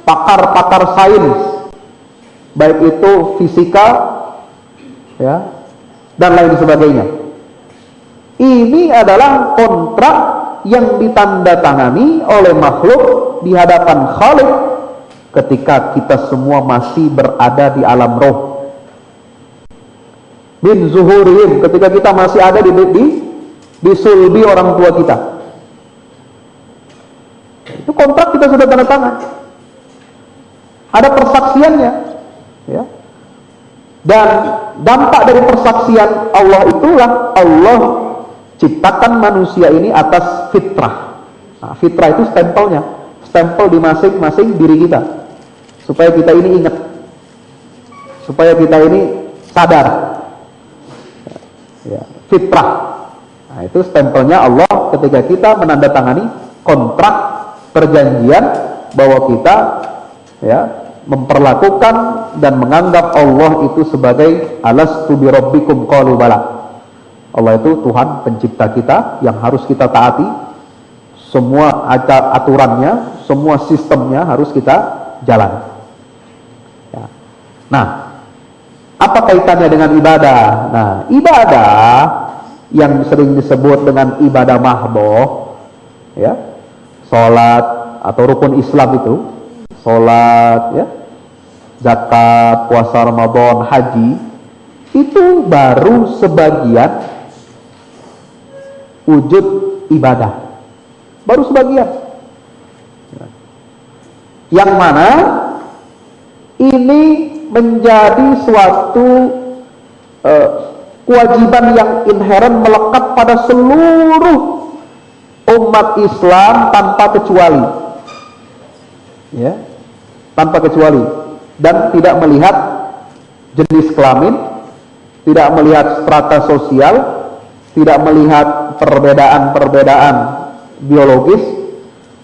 pakar-pakar sains, baik itu fisika, ya, dan lain sebagainya. Ini adalah kontrak yang ditandatangani oleh makhluk di hadapan Khalik ketika kita semua masih berada di alam roh. Min zuhurihim, ketika kita masih ada di sulbi orang tua kita. Itu kontrak kita sudah tanda tangan. Ada persaksiannya, ya. Dan dampak dari persaksian Allah itulah Allah ciptakan manusia ini atas fitrah. Nah, fitrah itu stempelnya, stempel di masing-masing diri kita, supaya kita ini ingat, supaya kita ini sadar, ya, fitrah. Nah, itu stempelnya Allah ketika kita menandatangani kontrak perjanjian bahwa kita, ya, memperlakukan dan menganggap Allah itu sebagai alastu bi rabbikum qalu bala. Allah itu Tuhan pencipta kita yang harus kita taati. Semua aturannya, semua sistemnya harus kita jalani. Ya. Nah, apa kaitannya dengan ibadah? Nah, ibadah yang sering disebut dengan ibadah mahdoh, ya, sholat atau rukun Islam itu, sholat, ya, zakat, puasa Ramadan, haji, itu baru sebagian wujud ibadah, baru sebagian, yang mana ini menjadi suatu kewajiban yang inheren melekat pada seluruh umat Islam tanpa kecuali, ya, tanpa kecuali, dan tidak melihat jenis kelamin, tidak melihat strata sosial, tidak melihat perbedaan-perbedaan biologis,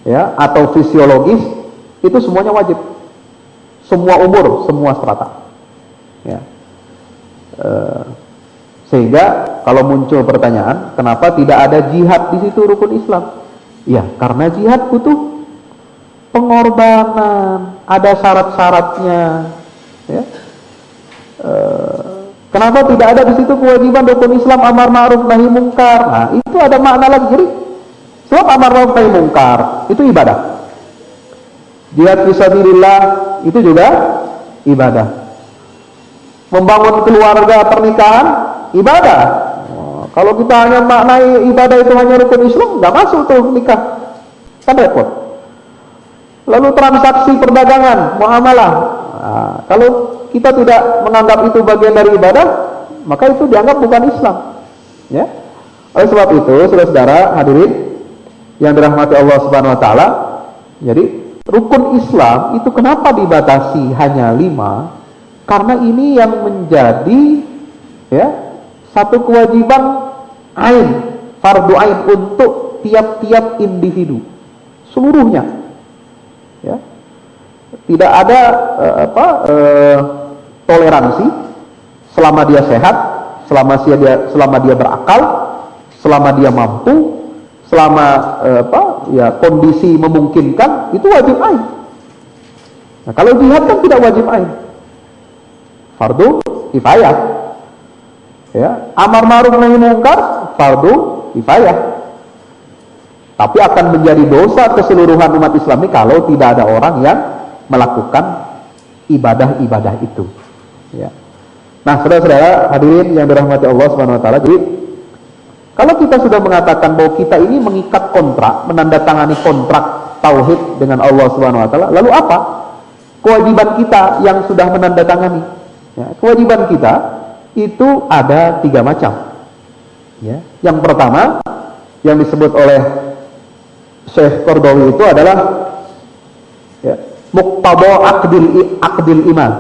ya, atau fisiologis, itu semuanya wajib, semua umur, semua strata, ya. Sehingga kalau muncul pertanyaan, kenapa tidak ada jihad di situ rukun Islam? Ya, karena jihad butuh pengorbanan, ada syarat-syaratnya, ya. Kenapa tidak ada di situ kewajiban rukun Islam amar ma'ruf nahi mungkar? Nah, itu ada makna lagi. Jadi, sebab amar ma'ruf nahi mungkar itu ibadah. Jihad fisabilillah itu juga ibadah. membangun keluarga, pernikahan, ibadah. Kalau kita hanya maknai ibadah itu hanya rukun Islam, nggak masuk tuh nikah, kan repot. Lalu transaksi perdagangan, muamalah. Nah, kalau kita tidak menganggap itu bagian dari ibadah, maka itu dianggap bukan Islam. Ya. Oleh sebab itu, saudara-saudara hadirin yang dirahmati Allah Subhanahu Wa Taala, jadi rukun Islam itu kenapa dibatasi hanya 5? Karena ini yang menjadi ya satu kewajiban ain, fardu ain untuk tiap-tiap individu seluruhnya. Ya. Tidak ada toleransi selama dia sehat, selama dia berakal, selama dia mampu, selama kondisi memungkinkan, itu wajib ain. Nah, kalau jihad kan tidak wajib ain, fardu kifayah. Ya, amar ma'ruf nahi munkar fardu kifayah. Tapi akan menjadi dosa keseluruhan umat Islam ini kalau tidak ada orang yang melakukan ibadah-ibadah itu. Ya. Nah, saudara-saudara hadirin yang dirahmati Allah Subhanahu Wa Taala, jadi kalau kita sudah mengatakan bahwa kita ini mengikat kontrak, menandatangani kontrak tauhid dengan Allah Subhanahu Wa Taala, lalu apa kewajiban kita yang sudah menandatangani? Ya, kewajiban kita itu ada 3 macam. Ya. Yang pertama yang disebut oleh Syekh Qardawi itu adalah ya, muqtada aqdil iman.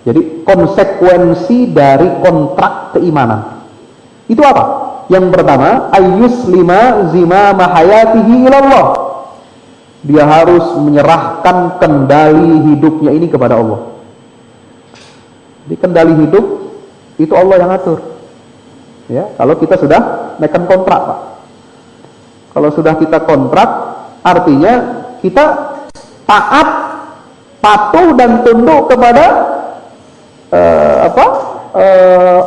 Jadi konsekuensi dari kontrak keimanan. Itu apa? Yang pertama, ayyuslima zimama hayatihi ilallah. Dia harus menyerahkan kendali hidupnya ini kepada Allah. Jadi kendali hidup itu Allah yang atur. Ya, kalau kita sudah mekan kontrak, Pak. Kalau sudah kita kontrak, artinya kita taat, patuh dan tunduk kepada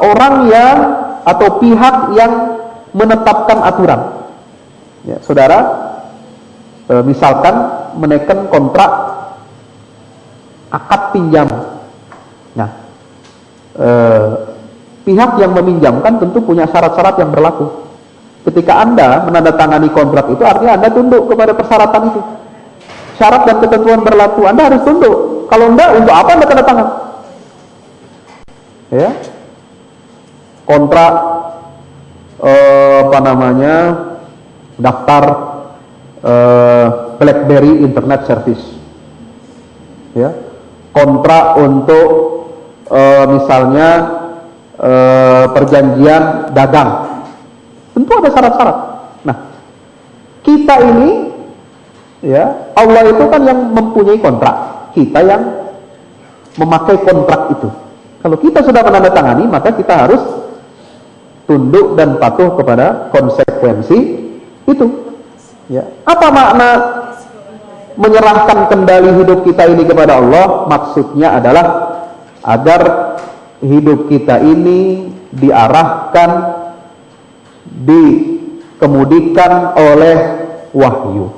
orang yang atau pihak yang menetapkan aturan. Ya, saudara, misalkan menekan kontrak akad pinjam. Nah, pihak yang meminjamkan tentu punya syarat-syarat yang berlaku. Ketika Anda menandatangani kontrak itu, artinya Anda tunduk kepada persyaratan itu. Syarat dan ketentuan berlaku, Anda harus tunduk. Kalau enggak, untuk apa Anda tanda tangan? Ya, kontrak daftar BlackBerry Internet Service. Ya, kontrak untuk misalnya perjanjian dagang. Tentu ada syarat-syarat. Nah, kita ini ya, Allah itu kan yang mempunyai kontrak, kita yang memakai kontrak itu. Kalau kita sudah menandatangani, maka kita harus tunduk dan patuh kepada konsekuensi itu. Ya. Apa makna menyerahkan kendali hidup kita ini kepada Allah? Maksudnya adalah agar hidup kita ini diarahkan, dikemudikan oleh wahyu.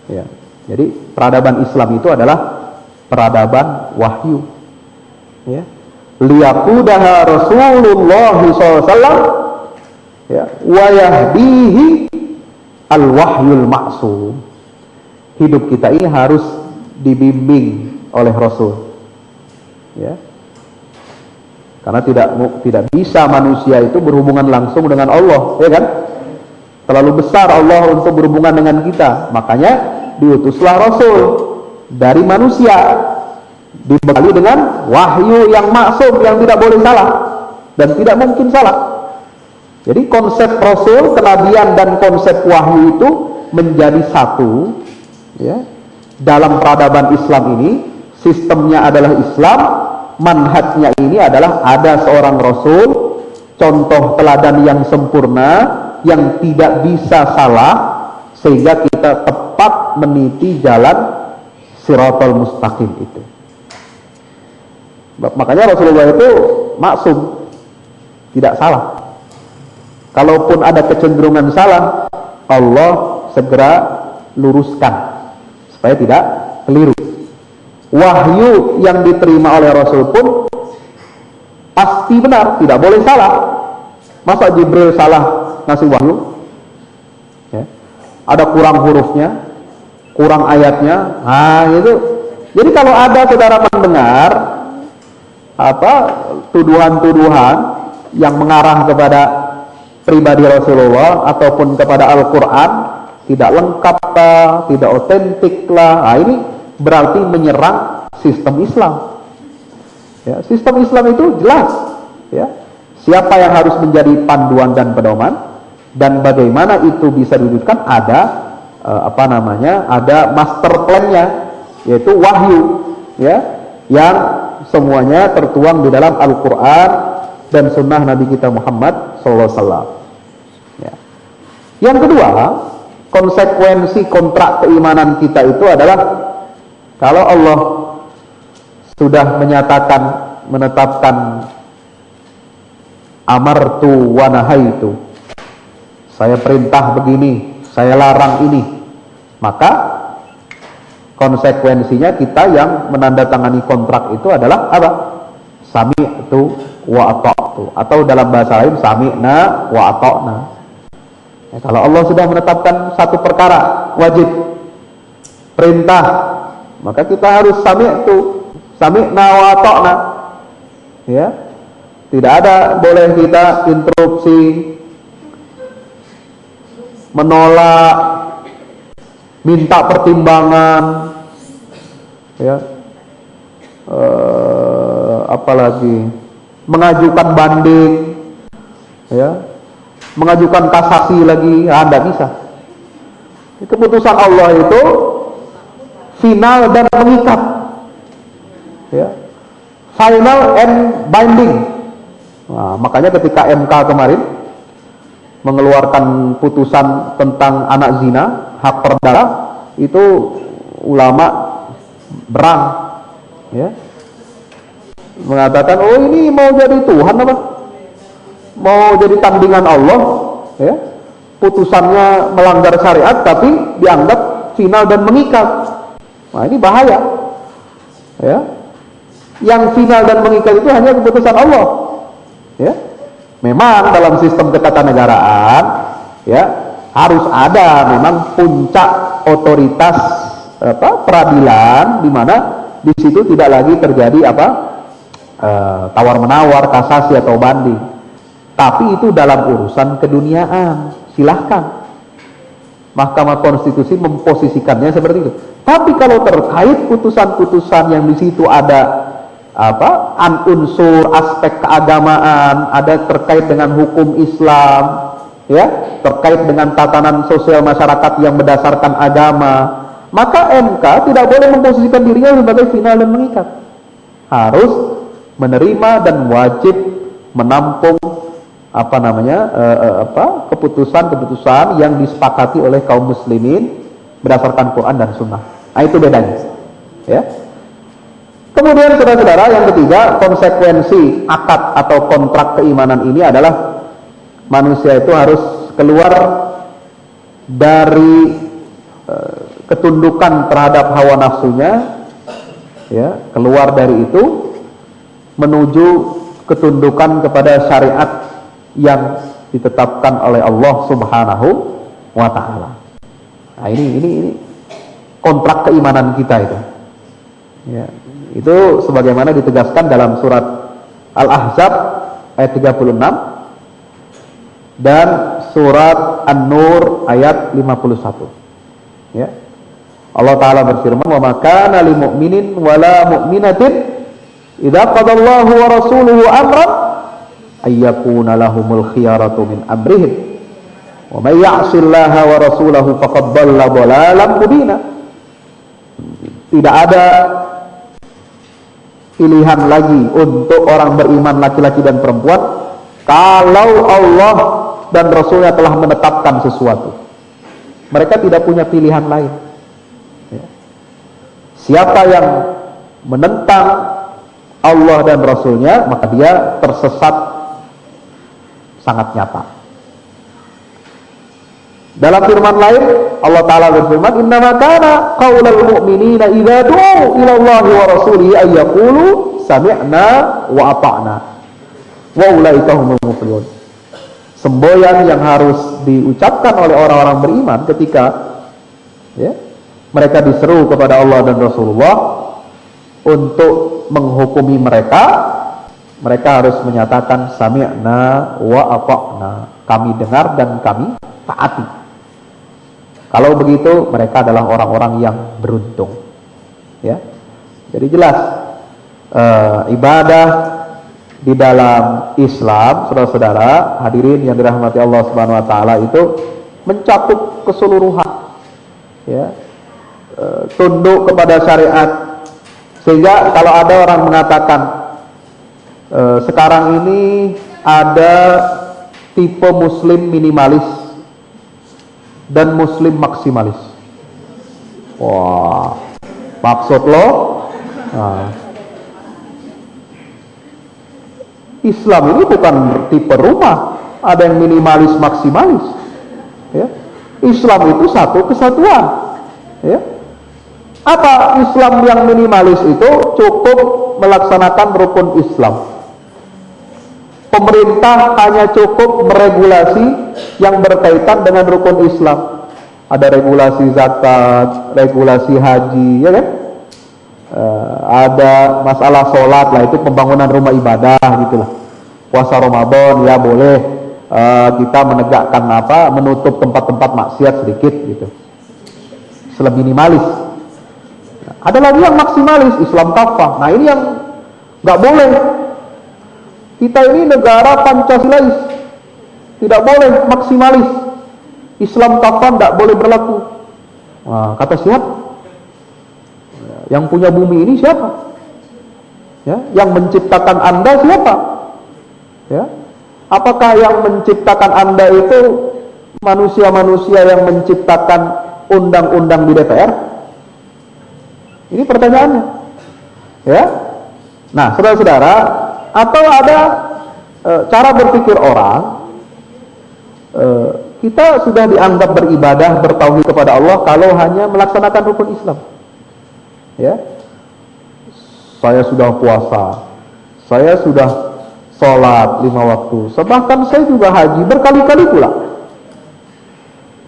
Ya. Jadi peradaban Islam itu adalah peradaban wahyu. Ya. Liyaqudaha Rasulullah SAW ya, wa yahdihi al-wahyul ma'sum. Hidup kita ini harus dibimbing oleh Rasul. Ya. Karena tidak bisa manusia itu berhubungan langsung dengan Allah, ya kan? Terlalu besar Allah untuk berhubungan dengan kita. Makanya diutuslah Rasul dari manusia, dibekali dengan wahyu yang maksum, yang tidak boleh salah dan tidak mungkin salah. Jadi konsep Rasul, kenabian dan konsep wahyu itu menjadi satu. Ya, dalam peradaban Islam ini, sistemnya adalah Islam. Manhajnya ini adalah ada seorang Rasul, contoh teladan yang sempurna, yang tidak bisa salah, sehingga kita tepat meniti jalan Shiratal Mustaqim itu. Makanya Rasulullah itu maksum, tidak salah. Kalaupun ada kecenderungan salah, Allah segera luruskan supaya tidak keliru. Wahyu yang diterima oleh Rasul pun pasti benar, tidak boleh salah. Masa Jibril salah ngasih wahyu? Ya. Ada kurang hurufnya, kurang ayatnya. Nah, itu. Jadi kalau ada saudara mendengar tuduhan-tuduhan yang mengarah kepada pribadi Rasulullah ataupun kepada Al-Quran tidak lengkap lah, tidak otentik lah, nah, ini berarti menyerang sistem Islam. Ya, sistem Islam itu jelas, ya, siapa yang harus menjadi panduan dan pedoman dan bagaimana itu bisa diwujudkan, ada ada master plan-nya, yaitu wahyu, ya, yang semuanya tertuang di dalam Al-Quran dan Sunnah Nabi kita Muhammad SAW. Ya. Yang kedua, konsekuensi kontrak keimanan kita itu adalah kalau Allah sudah menetapkan amartu wa nahaitu, saya perintah begini, saya larang ini, maka konsekuensinya kita yang menandatangani kontrak itu adalah apa? Sami'tu wa ata'tu, atau dalam bahasa lain sami'na wa ata'na. Ya, kalau Allah sudah menetapkan satu perkara wajib perintah, maka kita harus sami'na wa ata'na. Ya. Tidak ada boleh kita interupsi, menolak, minta pertimbangan, ya, apalagi mengajukan banding, ya, mengajukan kasasi lagi, tidak bisa. Keputusan Allah itu final dan mengikat, ya, final and binding. Nah, makanya ketika MK kemarin mengeluarkan putusan tentang anak zina, hak perdata, itu ulama berang, ya, mengatakan, oh ini mau jadi Tuhan apa? Mau jadi tandingan Allah, ya, putusannya melanggar syariat tapi dianggap final dan mengikat. Nah, ini bahaya, ya. Yang final dan mengikat itu hanya keputusan Allah, ya. Memang dalam sistem ketatanegaraan, ya, harus ada memang puncak otoritas peradilan, di mana di situ tidak lagi terjadi tawar menawar, kasasi atau banding. Tapi itu dalam urusan keduniaan, silahkan Mahkamah Konstitusi memposisikannya seperti itu. Tapi kalau terkait putusan-putusan yang di situ ada unsur aspek keagamaan, ada terkait dengan hukum Islam, ya, terkait dengan tatanan sosial masyarakat yang berdasarkan agama, maka MK tidak boleh memposisikan dirinya sebagai final dan mengikat. Harus menerima dan wajib menampung keputusan-keputusan yang disepakati oleh kaum muslimin berdasarkan Quran dan Sunnah. Nah, itu bedanya, ya. Kemudian saudara-saudara, yang ketiga, konsekuensi akad atau kontrak keimanan ini adalah manusia itu harus keluar dari ketundukan terhadap hawa nafsunya, ya, keluar dari itu menuju ketundukan kepada syariat yang ditetapkan oleh Allah Subhanahu wa Ta'ala. Nah, ini kontrak keimanan kita itu, ya. Itu sebagaimana ditegaskan dalam surat Al-Ahzab ayat 36 dan surat An-Nur ayat 51. Ya. Allah Ta'ala berfirman, "Wa ma kana lil mu'minin wa la mu'minatin idza qadallahu wa rasuluhu amran ay yakuna lahumul khiyaratu min amrihim wa may ya'sillaha wa rasulahu faqad dhalla dhalalan mubina." Tidak ada pilihan lagi untuk orang beriman laki-laki dan perempuan kalau Allah dan Rasulnya telah menetapkan sesuatu. Mereka tidak punya pilihan lain, ya. Siapa yang menentang Allah dan Rasulnya, maka dia tersesat sangat nyata. Dalam firman lain Allah Ta'ala berfirman, "Innama kana qaulal mu'minina idza du'u ila Allahi wa rasulihi ay yaqulu sami'na wa ata'na." Wa ulaika humul muflihun. Semboyan yang harus diucapkan oleh orang-orang beriman ketika ya, mereka diseru kepada Allah dan Rasulullah untuk menghukumi mereka, mereka harus menyatakan sami'na wa ata'na, kami dengar dan kami taati. Kalau begitu mereka adalah orang-orang yang beruntung. Ya, jadi jelas ibadah di dalam Islam, saudara-saudara hadirin yang dirahmati Allah Subhanahu wa taala, itu mencakup keseluruhan. Ya. Tunduk kepada syariat. Sehingga kalau ada orang mengatakan sekarang ini ada tipe muslim minimalis dan muslim maksimalis. Wah, maksud lo Islam ini bukan tipe rumah, ada yang minimalis maksimalis. Ya. Islam itu satu kesatuan. Ya. Apa Islam yang minimalis itu? Cukup melaksanakan rukun Islam. Pemerintah hanya cukup meregulasi yang berkaitan dengan rukun Islam. Ada regulasi zakat, regulasi haji, ya kan? Ada masalah sholat lah, itu pembangunan rumah ibadah gitulah. Puasa Ramadan ya boleh kita menegakkan menutup tempat-tempat maksiat sedikit gitu. Islam minimalis. Ada lagi yang maksimalis, Islam kafah. Nah ini yang nggak boleh. Kita ini negara Pancasilais, tidak boleh maksimalis. Islam kafah nggak boleh berlaku. Nah, kata siapa? Yang punya bumi ini siapa? Ya, yang menciptakan Anda siapa? Ya, apakah yang menciptakan Anda itu manusia-manusia yang menciptakan undang-undang di DPR? Ini pertanyaannya. Ya. Nah, saudara-saudara, atau ada cara berpikir orang, kita sudah dianggap beribadah, bertauhid kepada Allah kalau hanya melaksanakan rukun Islam. Ya, saya sudah puasa, saya sudah sholat 5 waktu, bahkan saya juga haji berkali-kali pula.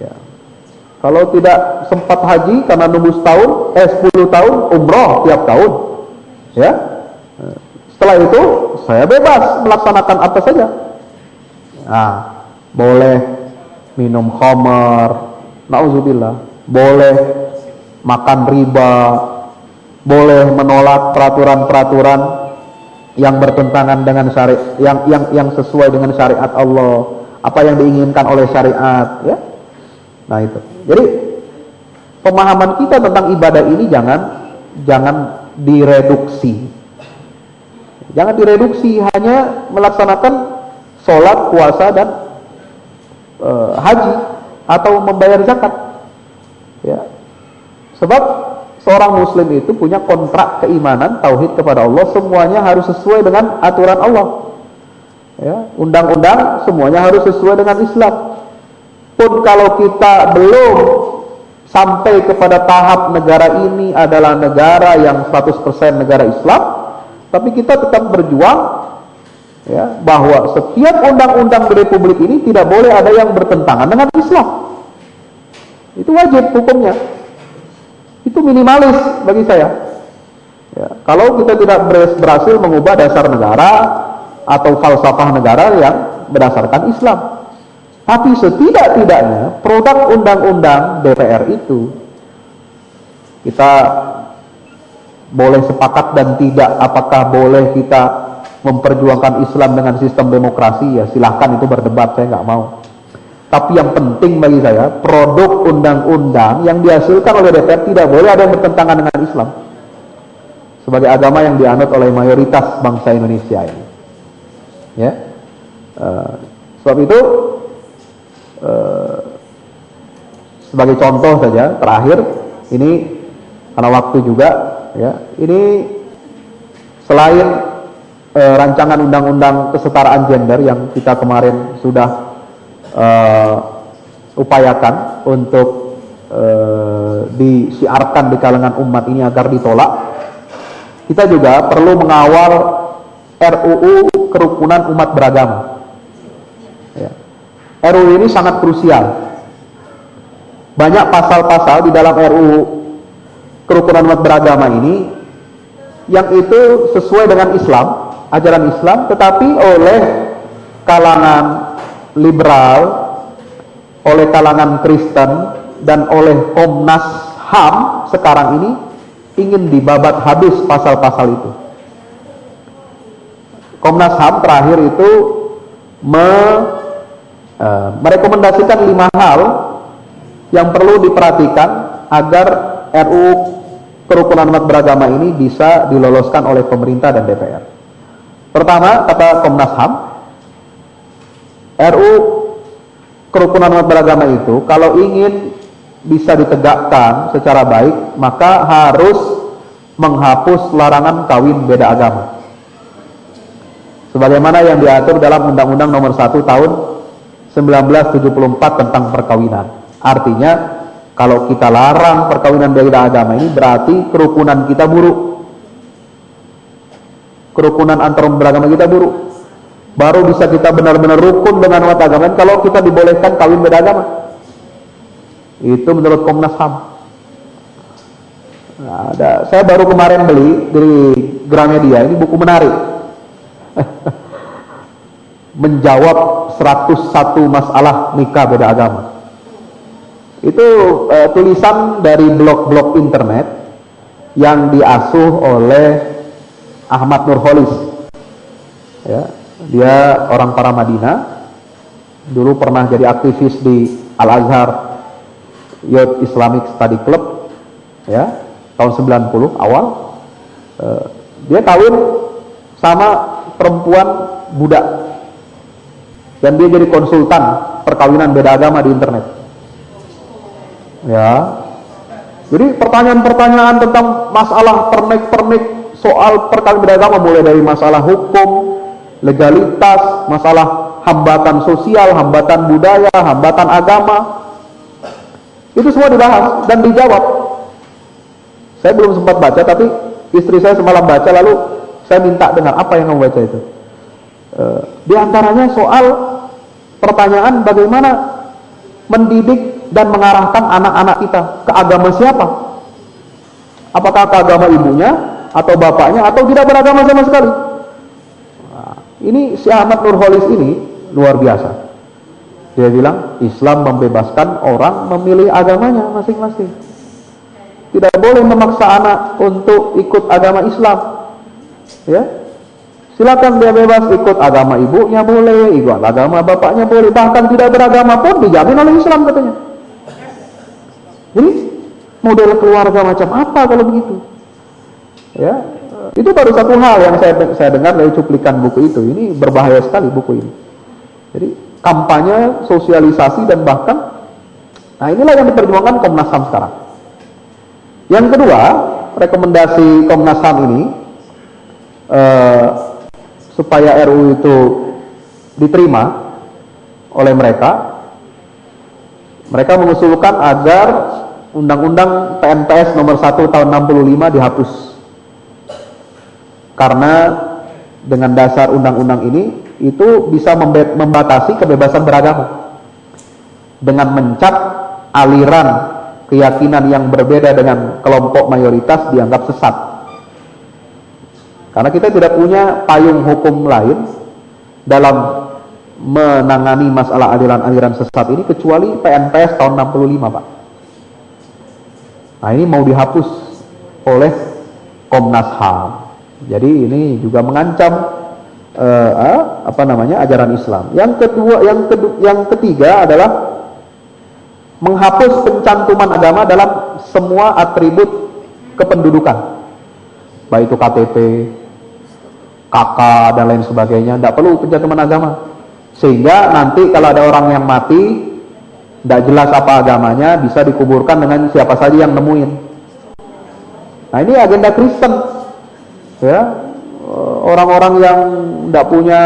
Ya. Kalau tidak sempat haji karena nunggu 10 tahun umroh tiap tahun. Ya, setelah itu saya bebas melaksanakan apa saja. Nah, boleh minum khamar, na'udzubillah, boleh makan riba, boleh menolak peraturan-peraturan yang bertentangan dengan syariat, yang sesuai dengan syariat Allah, apa yang diinginkan oleh syariat, ya. Nah itu. Jadi pemahaman kita tentang ibadah ini jangan direduksi. Jangan direduksi hanya melaksanakan sholat, puasa dan haji atau membayar zakat. Ya. Sebab seorang muslim itu punya kontrak keimanan, tauhid kepada Allah, semuanya harus sesuai dengan aturan Allah. Ya, undang-undang semuanya harus sesuai dengan Islam. Pun kalau kita belum sampai kepada tahap negara ini adalah negara yang 100% negara Islam, tapi kita tetap berjuang ya, bahwa setiap undang-undang di Republik ini tidak boleh ada yang bertentangan dengan Islam. Itu wajib hukumnya. Itu minimalis bagi saya. Ya, kalau kita tidak berhasil mengubah dasar negara atau falsafah negara yang berdasarkan Islam, tapi setidak-tidaknya produk undang-undang DPR itu kita boleh sepakat dan tidak. Apakah boleh kita memperjuangkan Islam dengan sistem demokrasi? Ya silahkan, itu berdebat, saya nggak mau. Tapi yang penting bagi saya, produk undang-undang yang dihasilkan oleh DPR tidak boleh ada yang bertentangan dengan Islam sebagai agama yang dianut oleh mayoritas bangsa Indonesia ini. Ya, sebab itu sebagai contoh saja terakhir ini karena waktu juga, ya, ini selain rancangan undang-undang kesetaraan gender yang kita kemarin sudah upayakan untuk disiarkan di kalangan umat ini agar ditolak, kita juga perlu mengawal RUU Kerukunan Umat Beragama. Ya. RUU ini sangat krusial. Banyak pasal-pasal di dalam RUU Kerukunan Umat Beragama ini yang itu sesuai dengan Islam, ajaran Islam, tetapi oleh kalangan liberal, oleh kalangan Kristen, dan oleh Komnas HAM sekarang ini ingin dibabat habis pasal-pasal itu. Komnas HAM terakhir itu merekomendasikan 5 hal yang perlu diperhatikan agar RUU Kerukunan Umat Beragama ini bisa diloloskan oleh pemerintah dan DPR. Pertama, kata Komnas HAM, RUU Kerukunan Umat Beragama itu kalau ingin bisa ditegakkan secara baik, maka harus menghapus larangan kawin beda agama. Sebagaimana yang diatur dalam Undang-Undang Nomor 1 Tahun 1974 tentang perkawinan. Artinya, kalau kita larang perkawinan beda agama ini berarti kerukunan kita buruk. Kerukunan antar beragama kita buruk. Baru bisa kita benar-benar rukun dengan umat agama kalau kita dibolehkan kawin beda agama. Itu menurut Komnas HAM. Nah, saya baru kemarin beli dari Gramedia, ini buku menarik. Menjawab 101 masalah nikah beda agama. Itu tulisan dari blog-blog internet yang diasuh oleh Ahmad Nurholis. Ya, dia orang Paramadina, dulu pernah jadi aktivis di Al-Azhar Youth Islamic Study Club, ya, tahun 90 awal. Dia kawin sama perempuan budak, dan dia jadi konsultan perkawinan beda agama di internet. Ya, jadi pertanyaan-pertanyaan tentang masalah pernik-pernik soal perkawinan beda agama, mulai dari masalah hukum, legalitas, masalah hambatan sosial, hambatan budaya, hambatan agama, itu semua dibahas dan dijawab. Saya belum sempat baca, tapi istri saya semalam baca, lalu saya minta dengar apa yang kamu baca itu. Di antaranya soal pertanyaan bagaimana mendidik dan mengarahkan anak-anak kita ke agama siapa? Apakah ke agama ibunya atau bapaknya atau tidak beragama sama sekali? Nah, ini si Ahmad Nurholis ini luar biasa. Dia bilang Islam membebaskan orang memilih agamanya masing-masing. Tidak boleh memaksa anak untuk ikut agama Islam. Ya, silakan dia bebas ikut agama ibunya boleh, ikut agama bapaknya boleh, bahkan tidak beragama pun dijamin oleh Islam katanya. Jadi model keluarga macam apa kalau begitu? Ya, itu baru satu hal yang saya dengar dari cuplikan buku itu. Ini berbahaya sekali buku ini. Jadi kampanye, sosialisasi, dan bahkan, nah inilah yang diperjuangkan Komnas HAM sekarang. Yang kedua, rekomendasi Komnas HAM ini supaya RUU itu diterima oleh mereka mengusulkan agar Undang-Undang PNPS nomor 1 tahun 65 dihapus. Karena dengan dasar undang-undang ini itu bisa membatasi kebebasan beragama dengan mencap aliran keyakinan yang berbeda dengan kelompok mayoritas dianggap sesat. Karena kita tidak punya payung hukum lain dalam menangani masalah aliran-aliran sesat ini kecuali PNPS tahun 65, Pak. Nah, ini mau dihapus oleh Komnas HAM. Jadi ini juga mengancam ajaran Islam. Yang ketiga adalah menghapus pencantuman agama dalam semua atribut kependudukan, baik itu KTP, KK, dan lain sebagainya. Tidak perlu pencantuman agama, sehingga nanti kalau ada orang yang mati tidak jelas apa agamanya, bisa dikuburkan dengan siapa saja yang nemuin. Nah, ini agenda Kristen, ya. Orang-orang yang tidak punya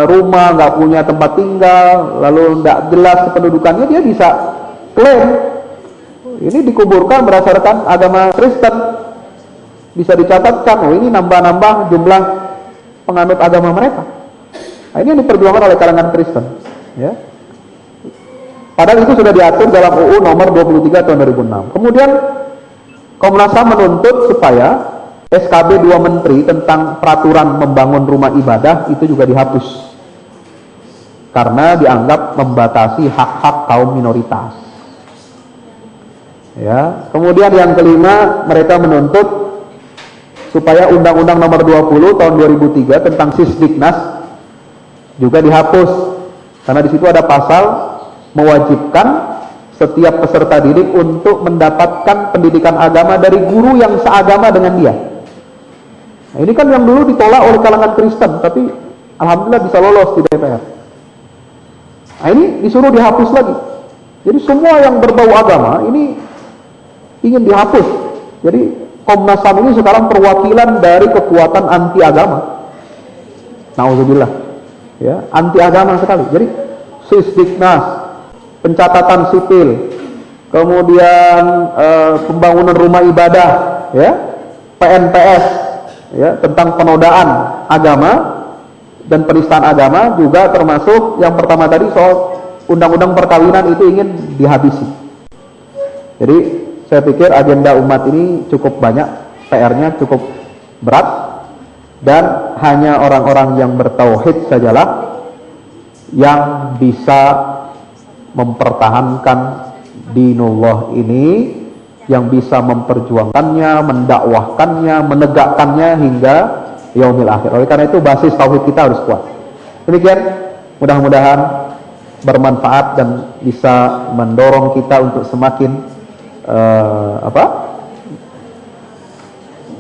rumah, nggak punya tempat tinggal, lalu tidak jelas kependudukannya, dia bisa klaim ini dikuburkan berdasarkan agama Kristen. bisa dicatatkan, oh ini nambah-nambah jumlah penganut agama mereka. Nah, ini yang diperjuangkan oleh kalangan Kristen, ya. Padahal itu sudah diatur dalam UU nomor 23 tahun 2006. Kemudian Komnas HAM menuntut supaya SKB 2 Menteri tentang peraturan membangun rumah ibadah itu juga dihapus, karena dianggap membatasi hak-hak kaum minoritas. Ya, kemudian yang kelima, mereka menuntut supaya Undang-Undang Nomor 20 Tahun 2003 tentang Sisdiknas juga dihapus, karena di situ ada pasal mewajibkan setiap peserta didik untuk mendapatkan pendidikan agama dari guru yang seagama dengan dia. Nah, ini kan yang dulu ditolak oleh kalangan Kristen, tapi alhamdulillah bisa lolos di DPR. Nah, ini disuruh dihapus lagi. Jadi semua yang berbau agama ini ingin dihapus. Jadi Komnas HAM ini sekarang perwakilan dari kekuatan anti agama. Nauzubillah. Ya, anti agama sekali. Jadi Sisdiknas, pencatatan sipil, kemudian pembangunan rumah ibadah, ya, PNPS, ya, tentang penodaan agama dan penistaan agama, juga termasuk yang pertama tadi soal undang-undang perkawinan itu ingin dihabisi. Jadi saya pikir agenda umat ini cukup banyak, PR-nya cukup berat, dan hanya orang-orang yang bertauhid sajalah yang bisa mempertahankan dinullah ini, yang bisa memperjuangkannya, mendakwahkannya, menegakkannya hingga yaumil akhir. Oleh karena itu basis tauhid kita harus kuat. Demikian, mudah-mudahan bermanfaat dan bisa mendorong kita untuk semakin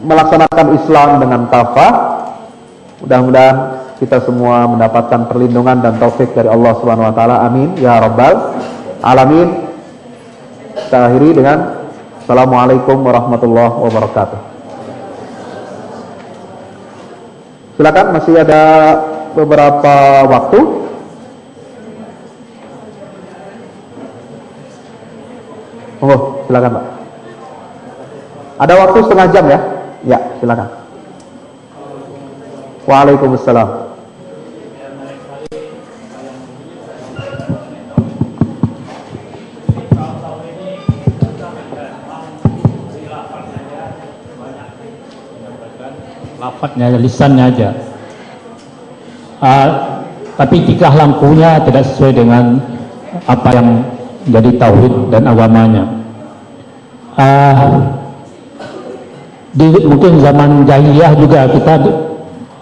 melaksanakan Islam dengan kafah. Mudah-mudahan kita semua mendapatkan perlindungan dan taufik dari Allah Subhanahu wa taala. Amin ya rabbal alamin. Kita akhiri dengan Assalamualaikum warahmatullahi wabarakatuh. Silakan, masih ada beberapa waktu. Oh, silakan Pak. Ada waktu setengah jam ya? Ya, silakan. Waalaikumsalam. Lafadznya, lisannya aja. Tapi tingkah lakunya tidak sesuai dengan apa yang jadi tauhid dan agamanya. Mungkin zaman jahiliyah juga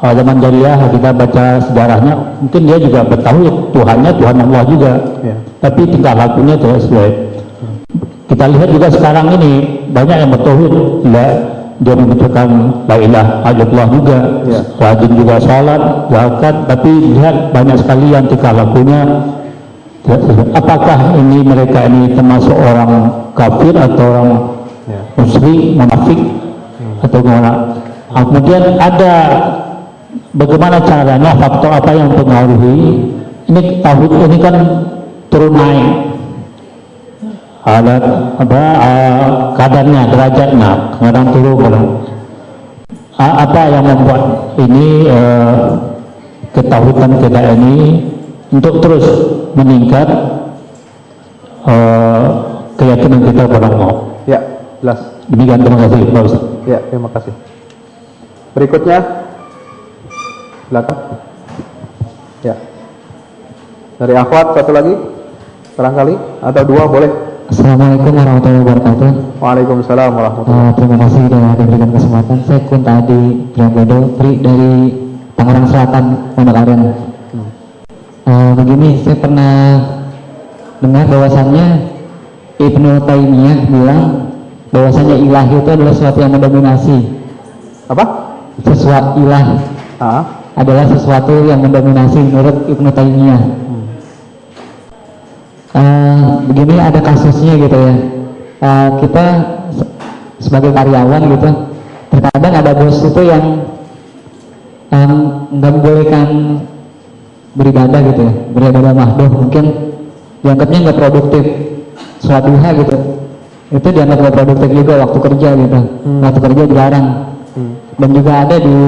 zaman jahiliyah kita baca sejarahnya, mungkin dia juga bertauhid, Tuhannya Tuhan Allah juga, ya. Tapi tingkah lakunya tidak sesuai. Kita lihat juga sekarang ini banyak yang bertauhid, dia membutuhkan la ilaha illallah juga, ya. Rajin juga sholat, zakat, tapi lihat banyak sekali yang tingkah lakunya. Apakah ini mereka ini termasuk orang kafir atau orang musyrik, munafik, atau gimana? Kemudian ada bagaimana caranya, faktor apa yang mempengaruhi ini tauhid ini kan turun naik, ada kadarnya, derajatnya kadang turun, kadang apa yang membuat ini ketauhidan kita ini untuk terus meningkat keyakinan kita kepada Allah. Ya, jelas. Demikian, terima kasih Pak Ustaz. Ya, terima kasih. Berikutnya, silakan. Ya, dari akhwat satu lagi, barangkali atau dua boleh. Assalamualaikum warahmatullahi wabarakatuh. Waalaikumsalam warahmatullahi wabarakatuh. Terima kasih sudah diberikan kesempatan. Saya Kuntadi Priambodo, dari Tangerang Selatan, Pondok Aren. Begini, saya pernah dengar bahwasannya Ibnu Taimiyah bilang bahwasannya ilahi itu adalah sesuatu yang mendominasi. Apa? Sesuatu ilah adalah sesuatu yang mendominasi menurut Ibnu Taimiyah. Begini ada kasusnya gitu ya. Kita sebagai karyawan gitu, terkadang ada bos itu yang nggak membolehkan beribadah gitu ya, beribadah mahdoh, mungkin dianggapnya nggak produktif, sholat duha gitu, itu dianggap nggak produktif juga waktu kerja gitu, waktu kerja dilarang. Dan juga ada di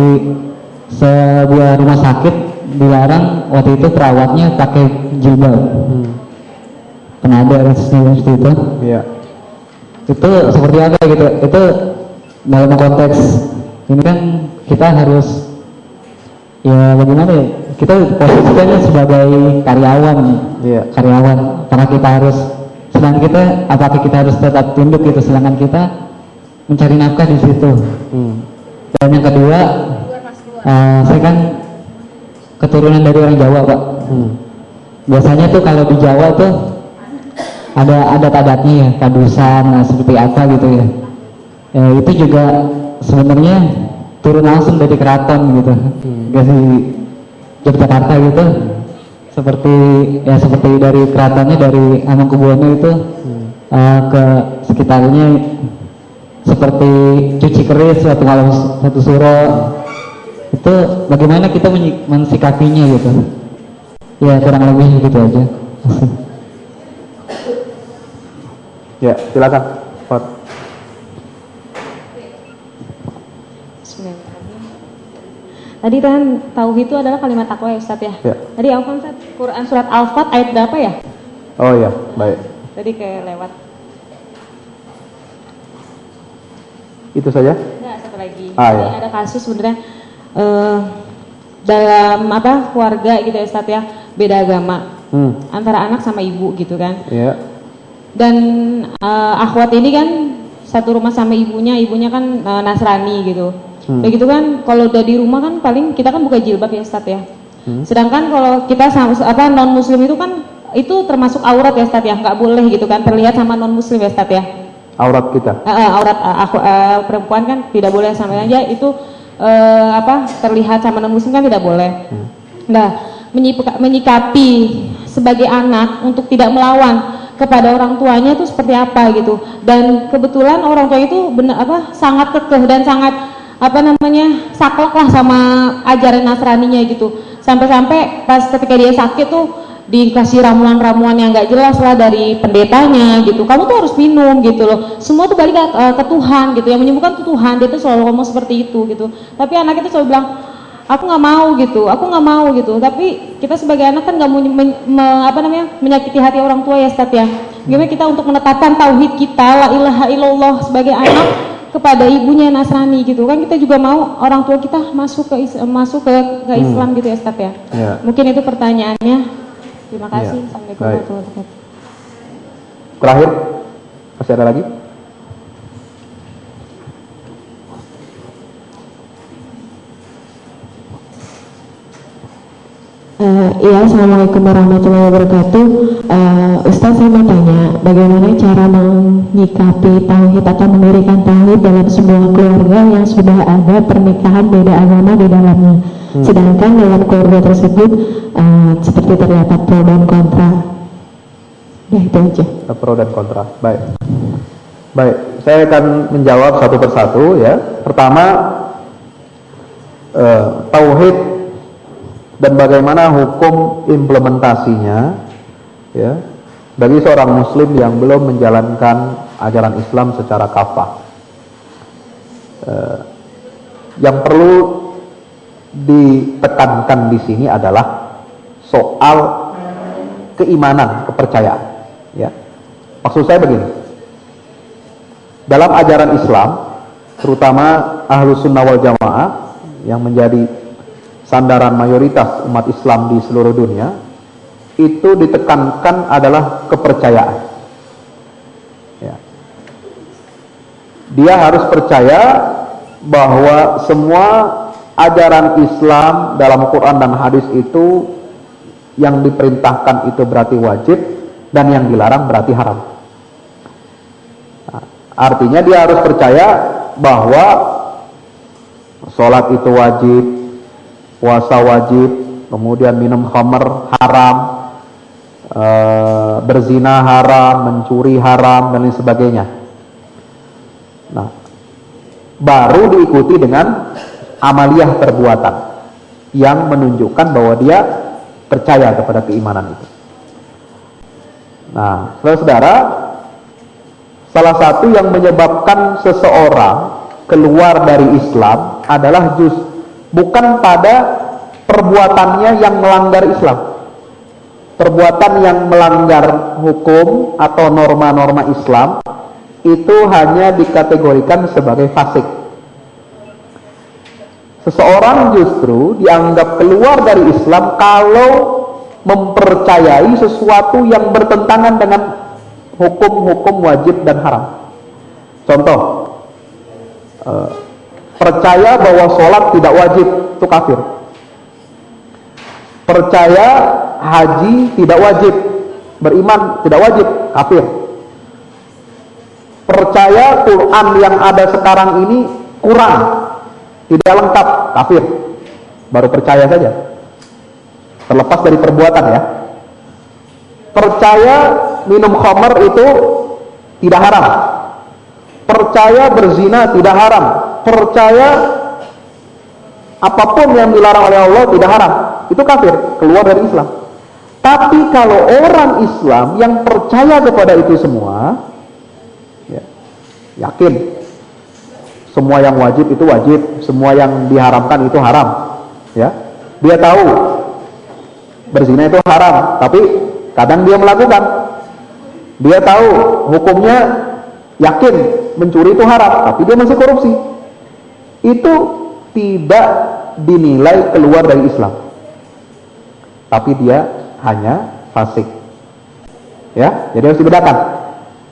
sebuah rumah sakit dilarang waktu itu perawatnya pakai jilbab. Pernah ada kasusnya seperti itu. Iya. Itu seperti apa gitu? Itu dalam konteks ini kan kita harus ya bagaimana ya? Kita posisinya sebagai karyawan, karyawan. Karena kita harus, sedangkan kita apakah kita harus tetap tunduk gitu? Sedangkan kita mencari nafkah di situ. Dan yang kedua, saya kan keturunan dari orang Jawa, Pak. Biasanya tuh kalau di Jawa tuh ada adatnya ya, kadusan, seperti apa gitu ya. Itu juga sebenarnya turun langsung dari keraton gitu, dari Yogyakarta gitu. Seperti dari keratonnya dari Hamengkubuwono itu ke sekitarnya, seperti cuci keris suatu malam satu suro. Itu bagaimana kita mensikapinya gitu? Ya kurang lebih gitu aja. Ya, silakan, Pak. Tadi kan tauhid itu adalah kalimat takwa ya Ustaz ya? Ya. Tadi Ustaz, Quran surat Al-Fat ayat berapa ya? Oh iya, baik. Tadi kayak lewat. Itu saja? Enggak, satu lagi. Ah, Ini ya. ada kasus sebenarnya dalam keluarga gitu ya Ustaz ya, beda agama. Antara anak sama ibu gitu kan. Iya. Dan akhwat ini kan satu rumah sama ibunya kan Nasrani gitu. Begitu kan kalau udah di rumah kan paling kita kan buka jilbab ya Ustaz ya. Sedangkan kalau kita non muslim itu kan itu termasuk aurat ya Ustaz ya, nggak boleh gitu kan terlihat sama non muslim ya Ustaz ya. Aurat kita. Aurat perempuan kan tidak boleh, sama aja itu terlihat sama non muslim kan tidak boleh. Nah, menyikapi sebagai anak untuk tidak melawan kepada orang tuanya itu seperti apa gitu. Dan kebetulan orang tua itu sangat kekeh dan sangat saklek lah sama ajaran Nasraninya gitu. Sampai-sampai pas ketika dia sakit tuh dikasih ramuan-ramuan yang nggak jelas lah dari pendetanya gitu. Kamu tuh harus minum gitu loh. Semua tuh balik ke Tuhan gitu. Yang menyembuhkan tuh Tuhan. Dia tuh selalu ngomong seperti itu gitu. Tapi anak itu selalu bilang, aku nggak mau gitu. Tapi kita sebagai anak kan nggak mau menyakiti hati orang tua ya Ustaz ya. Gimana kita untuk menetapkan tauhid kita la ilaha illallah sebagai anak kepada ibunya Nasrani gitu kan, kita juga mau orang tua kita masuk ke Islam gitu ya Ustaz ya. Mungkin itu pertanyaannya. Terima kasih. Assalamualaikum warahmatullahi wabarakatuh. Terakhir, masih ada lagi? Iya, assalamualaikum warahmatullahi wabarakatuh. Ustaz, saya mau tanya, bagaimana cara menyikapi tauhid atau mendirikan tauhid dalam sebuah keluarga yang sudah ada pernikahan beda agama di dalamnya, sedangkan dalam keluarga tersebut seperti terdapat pro dan kontra. Ya, itu aja. Pro dan kontra. Baik, saya akan menjawab satu persatu ya. Pertama, tauhid dan bagaimana hukum implementasinya ya bagi seorang muslim yang belum menjalankan ajaran Islam secara kafah. Yang perlu ditekankan di sini adalah soal keimanan, kepercayaan ya. Maksud saya begini, dalam ajaran Islam terutama Ahlus Sunnah wal Jamaah yang menjadi sandaran mayoritas umat Islam di seluruh dunia, itu ditekankan adalah kepercayaan ya. Dia harus percaya bahwa semua ajaran Islam dalam Quran dan hadis itu yang diperintahkan itu berarti wajib dan yang dilarang berarti haram. Artinya dia harus percaya bahwa sholat itu wajib, puasa wajib, kemudian minum khamr haram, berzina haram, mencuri haram, dan lain sebagainya. Nah, baru diikuti dengan amaliyah perbuatan yang menunjukkan bahwa dia percaya kepada keimanan itu. Nah, saudara-saudara, salah satu yang menyebabkan seseorang keluar dari Islam adalah bukan pada perbuatannya yang melanggar Islam. Perbuatan yang melanggar hukum atau norma-norma Islam itu hanya dikategorikan sebagai fasik. Seseorang justru dianggap keluar dari Islam kalau mempercayai sesuatu yang bertentangan dengan hukum-hukum wajib dan haram. Contoh, percaya bahwa sholat tidak wajib, itu kafir. Percaya haji tidak wajib, beriman tidak wajib, kafir. Percaya Quran yang ada sekarang ini kurang, tidak lengkap, kafir. Baru percaya saja, terlepas dari perbuatan ya. Percaya minum khamar itu tidak haram, percaya berzina tidak haram, percaya apapun yang dilarang oleh Allah tidak haram, itu kafir, keluar dari Islam. Tapi kalau orang Islam yang percaya kepada itu semua, ya, yakin semua yang wajib itu wajib, semua yang diharamkan itu haram, ya, dia tahu berzina itu haram, tapi kadang dia melakukan. Dia tahu hukumnya, yakin mencuri itu haram, tapi dia masih korupsi. Itu tidak dinilai keluar dari Islam, tapi dia hanya fasik. Ya, jadi harus dibedakan.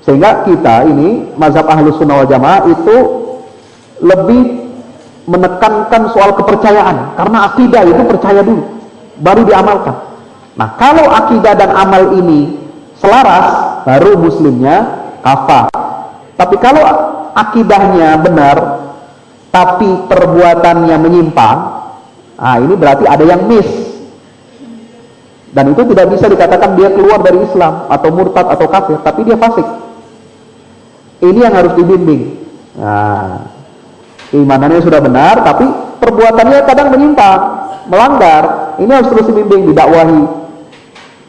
Sehingga kita ini mazhab Ahlus Sunnah wal Jamaah itu lebih menekankan soal kepercayaan, karena akidah itu percaya dulu, baru diamalkan. Nah, kalau akidah dan amal ini selaras, baru muslimnya kafah. Tapi kalau akidahnya benar, tapi perbuatannya menyimpang, nah ini berarti ada yang miss. Dan itu tidak bisa dikatakan dia keluar dari Islam, atau murtad, atau kafir, tapi dia fasik. Ini yang harus dibimbing. Nah, keimanannya sudah benar, tapi perbuatannya kadang menyimpang, melanggar. Ini harus terus dibimbing, didakwahi,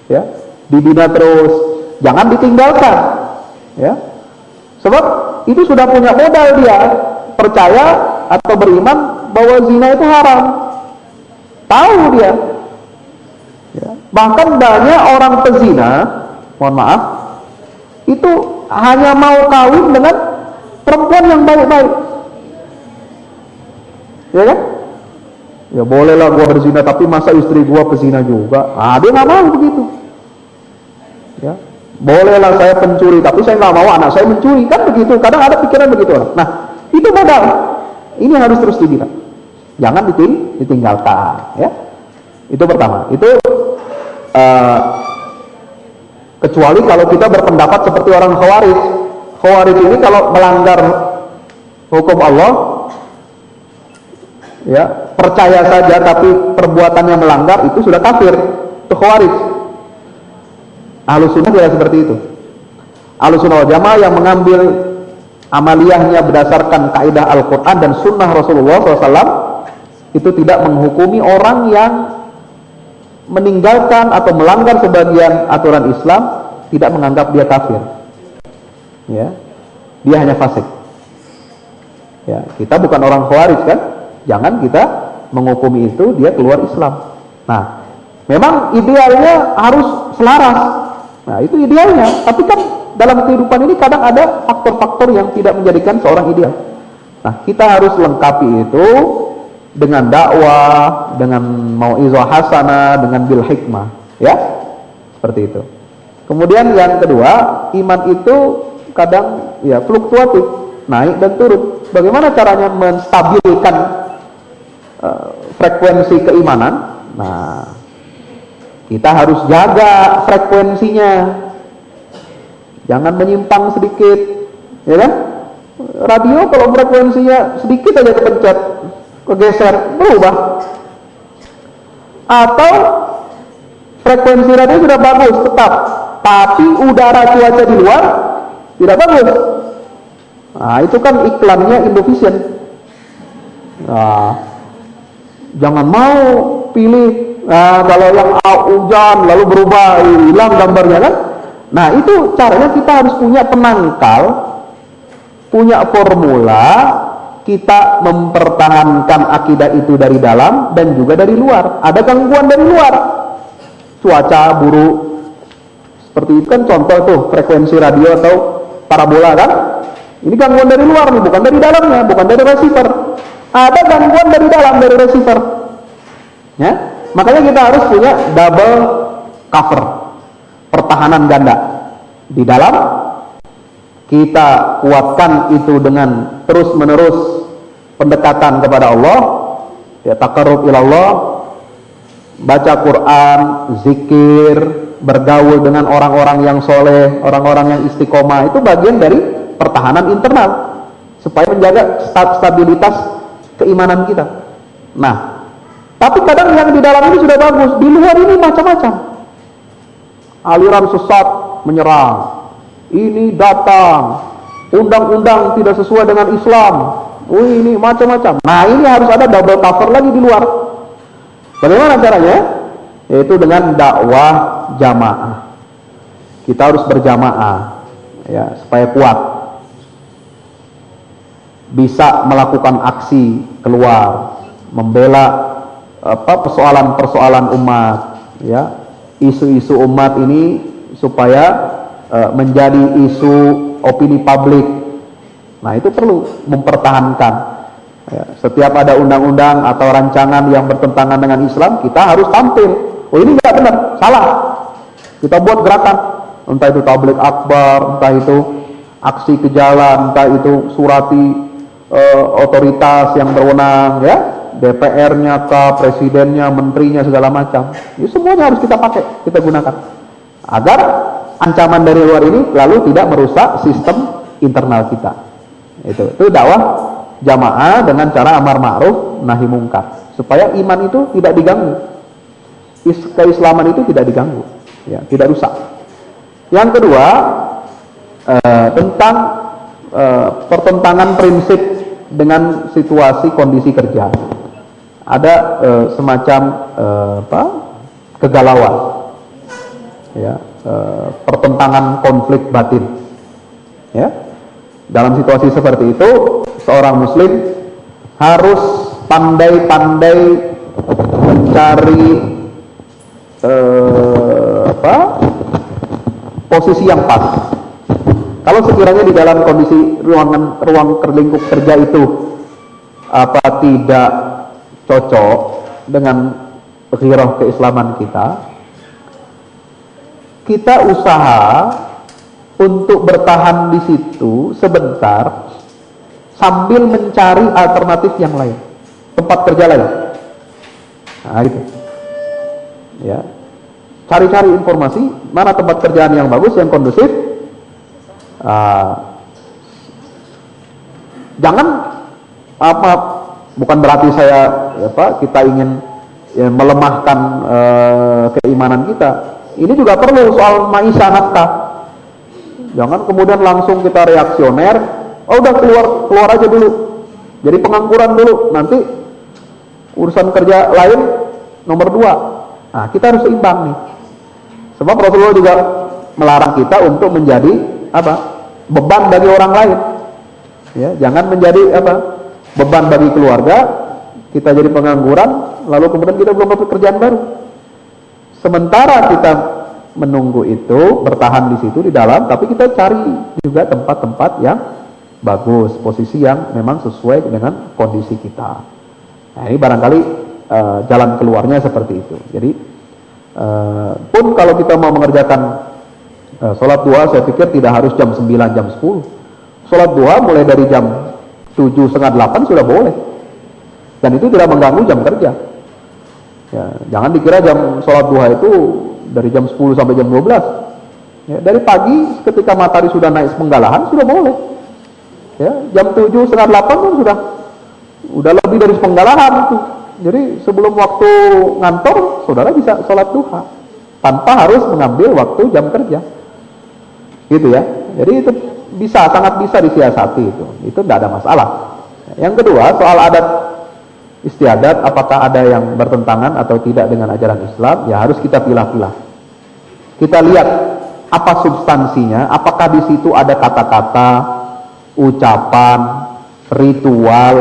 ya, dibina terus, jangan ditinggalkan, ya. Sebab itu sudah punya modal dia, percaya atau beriman bahwa zina itu haram, tahu dia. Ya. Bahkan banyak orang pezina, mohon maaf, itu hanya mau kawin dengan perempuan yang baik-baik, ya kan? Ya bolehlah gua berzina, tapi masa istri gua pezina juga? Ah, dia nggak mau begitu. Ya, bolehlah saya pencuri, tapi saya nggak mau anak saya mencuri, kan begitu. Kadang ada pikiran begitu orang. Nah, itu modal. Ini harus terus dibina, jangan ditinggalkan. Ya, itu pertama. Itu kecuali kalau kita berpendapat seperti orang Khawarij. Khawarij ini kalau melanggar hukum Allah, ya, percaya saja tapi perbuatannya melanggar, itu sudah kafir. Itu Khawarij. Ahlus Sunnah tidak seperti itu. Ahlus Sunnah wal Jamaah yang mengambil amaliyahnya berdasarkan kaidah Al-Quran dan Sunnah Rasulullah SAW, itu tidak menghukumi orang yang meninggalkan atau melanggar sebagian aturan Islam, tidak menganggap dia kafir. Ya, dia hanya fasik. Ya, kita bukan orang Khawarij kan? Jangan kita menghukumi itu dia keluar Islam. Nah, memang idealnya harus selaras. Nah, itu idealnya. Tapi kan dalam kehidupan ini kadang ada faktor-faktor yang tidak menjadikan seorang ideal. Nah, kita harus lengkapi itu dengan dakwah, dengan mau'izah hasanah, dengan bil hikmah, ya, seperti itu. Kemudian yang kedua, iman itu kadang ya fluktuatif, naik dan turun. Bagaimana caranya menstabilkan frekuensi keimanan? Nah, kita harus jaga frekuensinya, jangan menyimpang sedikit, ya kan? Radio kalau frekuensinya sedikit aja kepencet, kegeser, berubah. Atau frekuensi radio sudah bagus tetap, tapi udara cuaca di luar tidak bagus. Nah, itu kan iklannya Indovision. Nah, jangan mau pilih kalau yang hujan lalu berubah, hilang gambarnya kan. Nah, itu caranya kita harus punya penangkal, punya formula kita mempertahankan akidah itu dari dalam dan juga dari luar. Ada gangguan dari luar, cuaca buruk, seperti itu kan contoh tuh frekuensi radio atau parabola kan. Ini gangguan dari luar nih, bukan dari dalamnya, bukan dari receiver. Ada gangguan dari dalam, dari receiver. Ya, makanya kita harus punya double cover, pertahanan ganda. Di dalam kita kuatkan itu dengan terus-menerus pendekatan kepada Allah, ya, taqarrub ilallah, baca Quran, zikir, bergaul dengan orang-orang yang soleh, orang-orang yang istiqomah. Itu bagian dari pertahanan internal supaya menjaga stabilitas keimanan kita. Nah, tapi kadang yang di dalam ini sudah bagus, di luar ini macam-macam. Aliran sesat menyerang, ini datang, undang-undang tidak sesuai dengan Islam, ini macam-macam. Nah, ini harus ada double cover lagi di luar. Bagaimana caranya? Yaitu dengan dakwah jamaah. Kita harus berjamaah, ya, supaya kuat, bisa melakukan aksi keluar, membela persoalan-persoalan umat, ya, isu-isu umat ini supaya menjadi isu opini publik. Nah, itu perlu mempertahankan. Ya, setiap ada undang-undang atau rancangan yang bertentangan dengan Islam, kita harus tampil. Oh, ini nggak benar, salah. Kita buat gerakan, entah itu tabligh akbar, entah itu aksi ke jalan, entah itu surati otoritas yang berwenang, ya, DPR-nya, presidennya, menterinya, segala macam. Ini semuanya harus kita pakai, kita gunakan, agar ancaman dari luar ini lalu tidak merusak sistem internal kita. Itu dakwah jamaah dengan cara amar ma'ruf nahi mungkar, supaya iman itu tidak diganggu, keislaman itu tidak diganggu, ya, tidak rusak. Yang kedua, tentang pertentangan prinsip dengan situasi kondisi kerja. Ada semacam kegalauan, ya, pertentangan konflik batin, ya. Dalam situasi seperti itu, seorang muslim harus pandai-pandai mencari posisi yang pas. Kalau sekiranya di dalam kondisi ruang lingkup kerja itu tidak cocok dengan ghirah keislaman kita usaha untuk bertahan di situ sebentar sambil mencari alternatif yang lain, tempat kerja lain. Nah, gitu. Ya. Cari-cari informasi mana tempat kerjaan yang bagus, yang kondusif. Jangan bukan berarti kita ingin, ya, melemahkan keimanan kita. Ini juga perlu soal maisha nafkah. Jangan kemudian langsung kita reaksioner, udah keluar aja dulu, jadi pengangguran dulu, nanti urusan kerja lain nomor 2. Nah, kita harus seimbang nih, sebab Rasulullah juga melarang kita untuk menjadi beban bagi orang lain, ya. Jangan menjadi beban bagi keluarga, kita jadi pengangguran, lalu kemudian kita belum dapat kerjaan baru. Sementara kita menunggu itu, bertahan di situ di dalam, tapi kita cari juga tempat-tempat yang bagus, posisi yang memang sesuai dengan kondisi kita. Nah, ini barangkali jalan keluarnya seperti itu. Jadi pun kalau kita mau mengerjakan sholat duha, saya pikir tidak harus jam 9, jam 10. Sholat duha mulai dari jam 7, setengah 8 sudah boleh, dan itu tidak mengganggu jam kerja. Ya, jangan dikira jam sholat duha itu dari jam 10 sampai jam 12. Ya, dari pagi ketika matahari sudah naik sepenggalahan sudah boleh. Ya, jam 7, setengah 8 pun udah lebih dari sepenggalahan itu. Jadi sebelum waktu ngantor, saudara bisa sholat duha tanpa harus mengambil waktu jam kerja. Gitu ya. Jadi itu sangat bisa disiasati itu. Itu tidak ada masalah. Yang kedua, soal adat istiadat, apakah ada yang bertentangan atau tidak dengan ajaran Islam, ya harus kita pilah-pilah. Kita lihat apa substansinya, apakah di situ ada kata-kata, ucapan, ritual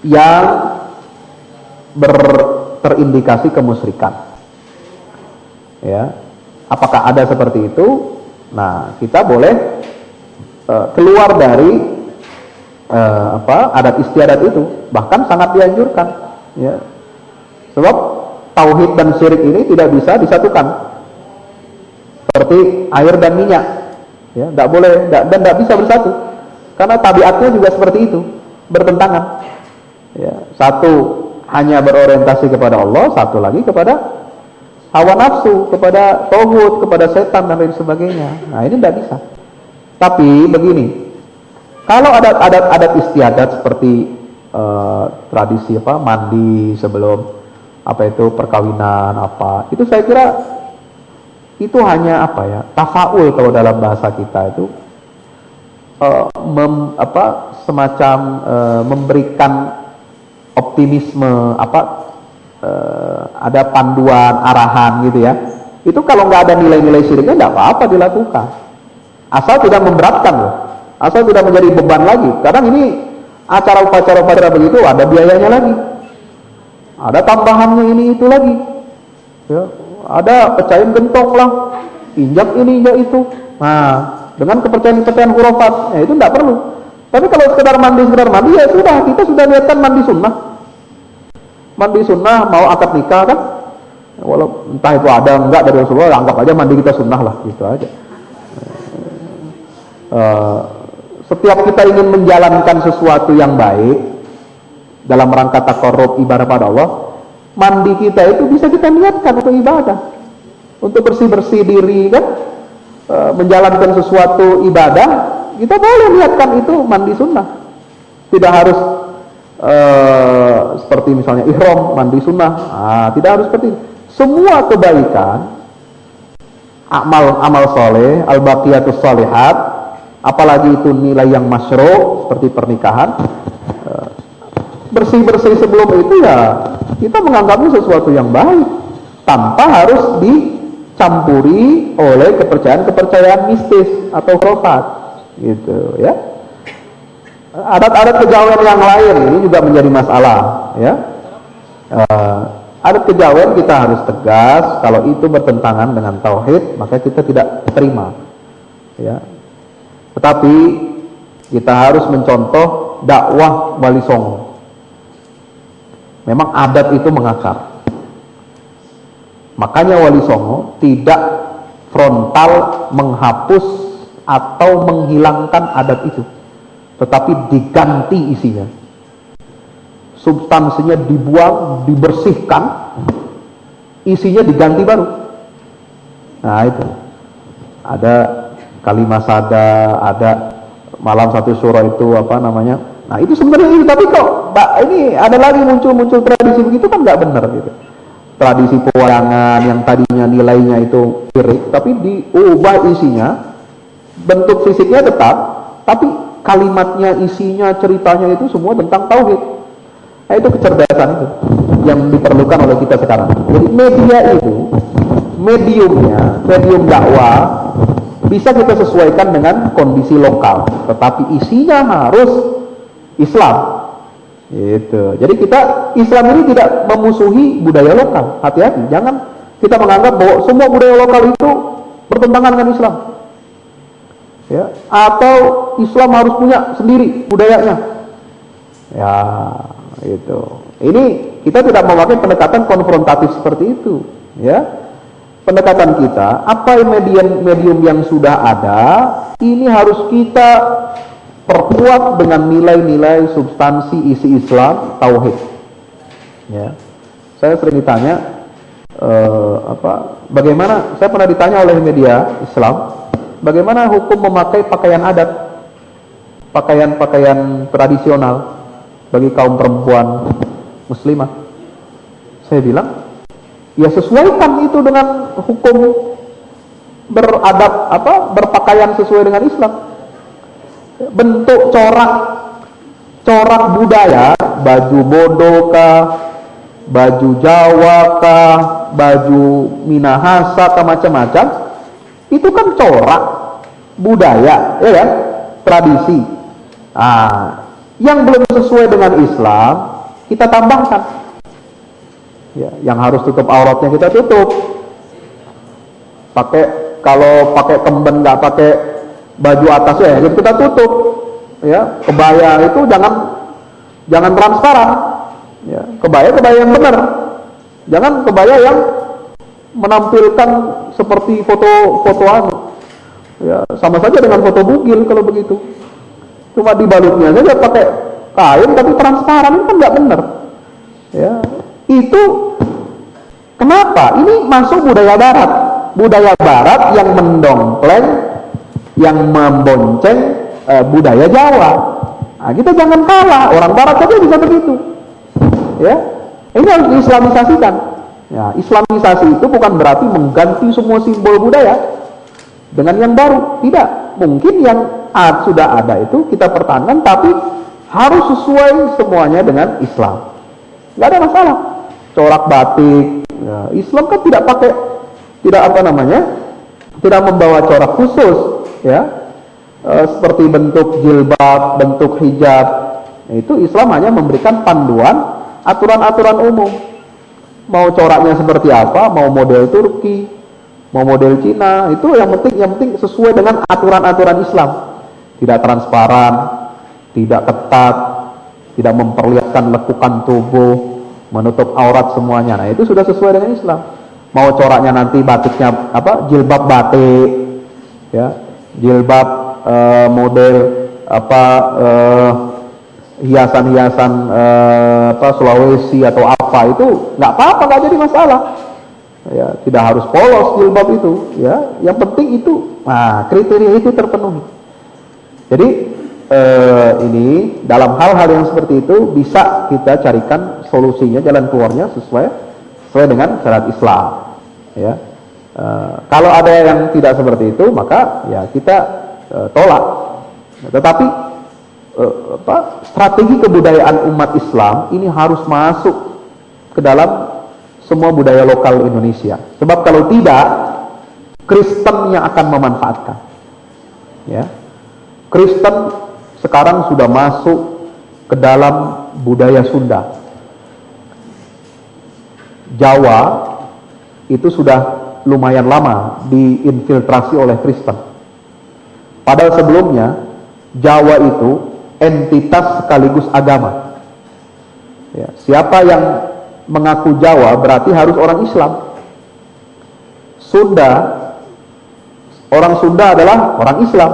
yang terindikasi kemusyrikan. Ya, apakah ada seperti itu? Nah, kita boleh keluar dari adat istiadat itu, bahkan sangat dianjurkan. Ya, sebab tauhid dan syirik ini tidak bisa disatukan, seperti air dan minyak. Ya, tidak boleh dan tidak bisa bersatu, karena tabiatnya juga seperti itu, bertentangan. Ya, satu hanya berorientasi kepada Allah, satu lagi kepada hawa nafsu, kepada tauhid, kepada setan dan lain sebagainya. Nah, ini tidak bisa. Tapi begini, kalau adat istiadat seperti tradisi mandi sebelum perkawinan itu saya kira itu hanya tafaul kalau dalam bahasa kita itu semacam memberikan optimisme, ada panduan arahan gitu ya. Itu kalau nggak ada nilai-nilai syiriknya nggak apa-apa dilakukan, asal tidak memberatkan loh, asal tidak menjadi beban lagi. Kadang ini acara upacara begitu ada biayanya lagi, ada tambahannya ini itu lagi ya, ada pecahin gentong lah, injak ini injak itu. Nah, dengan kepercayaan khurafat itu tidak perlu. Tapi kalau sekedar mandi ya sudah, kita sudah lihatkan mandi sunnah mau akad nikah kan, walau entah itu ada enggak dari Rasulullah, anggap aja mandi kita sunnah lah, gitu aja. Setiap kita ingin menjalankan sesuatu yang baik dalam rangka taqarrub ibadah pada Allah, mandi kita itu bisa kita niatkan untuk ibadah, untuk bersih-bersih diri kan, menjalankan sesuatu ibadah, kita boleh niatkan itu mandi sunnah. Tidak harus seperti misalnya ihram mandi sunnah, tidak harus seperti itu. Semua kebaikan, amal soleh, al-baqiyatus sholihat, apalagi itu nilai yang masyru' seperti pernikahan, bersih-bersih sebelum itu ya kita menganggapnya sesuatu yang baik, tanpa harus dicampuri oleh kepercayaan mistis atau khurafat gitu ya. Adat-adat kejawen yang lain ini juga menjadi masalah ya. Adat kejawen kita harus tegas, kalau itu bertentangan dengan tauhid maka kita tidak terima ya. Tetapi kita harus mencontoh dakwah Wali Songo. Memang adat itu mengakar, makanya Wali Songo tidak frontal menghapus atau menghilangkan adat itu, tetapi diganti isinya, substansinya dibuang, dibersihkan, isinya diganti baru. Nah itu ada kalimat sada, ada malam satu syuro itu nah itu sebenarnya ini, tapi kok ini ada lagi muncul tradisi begitu kan nggak benar gitu. Tradisi pewayangan yang tadinya nilainya itu syirik, tapi diubah isinya, bentuk fisiknya tetap, tapi kalimatnya, isinya, ceritanya itu semua tentang tauhid. Nah, itu kecerdasan itu yang diperlukan oleh kita sekarang. Jadi media itu, medium dakwah bisa kita sesuaikan dengan kondisi lokal, tetapi isinya harus Islam. Gitu. Jadi Islam ini tidak memusuhi budaya lokal. Hati-hati, jangan kita menganggap bahwa semua budaya lokal itu bertentangan dengan Islam. Ya, atau Islam harus punya sendiri budayanya. Ya, itu. Ini kita tidak memakai pendekatan konfrontatif seperti itu, ya. Pendekatan kita, apa medium yang sudah ada, ini harus kita perkuat dengan nilai-nilai substansi isi Islam, tauhid. Ya. Saya sering ditanya bagaimana, saya pernah ditanya oleh media Islam, bagaimana hukum memakai pakaian adat, pakaian tradisional bagi kaum perempuan muslimah. Saya bilang, ya sesuaikan itu dengan hukum beradab, berpakaian sesuai dengan Islam. Bentuk corak budaya, baju bodo kah, baju Jawa kah, baju Minahasa kah, macam-macam, itu kan corak budaya, ya kan, tradisi. Yang belum sesuai dengan Islam kita tambahkan. Ya, yang harus tutup auratnya kita tutup. Kalau pakai kemben, nggak pakai baju atasnya, ya kita tutup. Ya, kebaya itu jangan transparan. Ya, kebaya yang benar. Jangan kebaya yang menampilkan seperti foto-fotoan. Ya, sama saja dengan foto bugil kalau begitu. Cuma dibalutnya saja pakai kain tapi transparan, itu kan nggak benar. Ya, itu kenapa? Ini masuk budaya Barat. Budaya Barat yang mendongkleng, yang membonceng budaya Jawa. Kita jangan kalah. Orang Barat saja bisa begitu. Ya, ini harus diislamisasikan. Ya, Islamisasi itu bukan berarti mengganti semua simbol budaya dengan yang baru. Tidak. Mungkin yang sudah ada itu kita pertahankan, tapi harus sesuai semuanya dengan Islam. Nggak ada masalah. Corak batik, ya, Islam kan tidak membawa corak khusus, ya, seperti bentuk jilbab, bentuk hijab. Itu Islam hanya memberikan panduan, aturan-aturan umum. Mau coraknya seperti apa, mau model Turki, mau model Cina, itu yang penting sesuai dengan aturan-aturan Islam. Tidak transparan, tidak ketat, tidak memperlihatkan lekukan tubuh, menutup aurat semuanya. Nah, itu sudah sesuai dengan Islam. Mau coraknya nanti batiknya jilbab batik, ya, jilbab model hiasan-hiasan Sulawesi atau apa, itu nggak apa-apa, nggak jadi masalah. Ya, tidak harus polos jilbab itu, ya. Yang penting itu, kriteria itu terpenuhi. Jadi ini dalam hal-hal yang seperti itu bisa kita carikan solusinya, jalan keluarnya sesuai dengan syariat Islam. Ya, kalau ada yang tidak seperti itu, maka ya kita tolak. Tetapi strategi kebudayaan umat Islam ini harus masuk ke dalam semua budaya lokal Indonesia. Sebab kalau tidak, Kristen yang akan memanfaatkan. Ya, Kristen sekarang sudah masuk ke dalam budaya Sunda. Jawa itu sudah lumayan lama diinfiltrasi oleh Kristen. Padahal sebelumnya Jawa itu entitas sekaligus agama. Ya, siapa yang mengaku Jawa berarti harus orang Islam. Orang Sunda adalah orang Islam.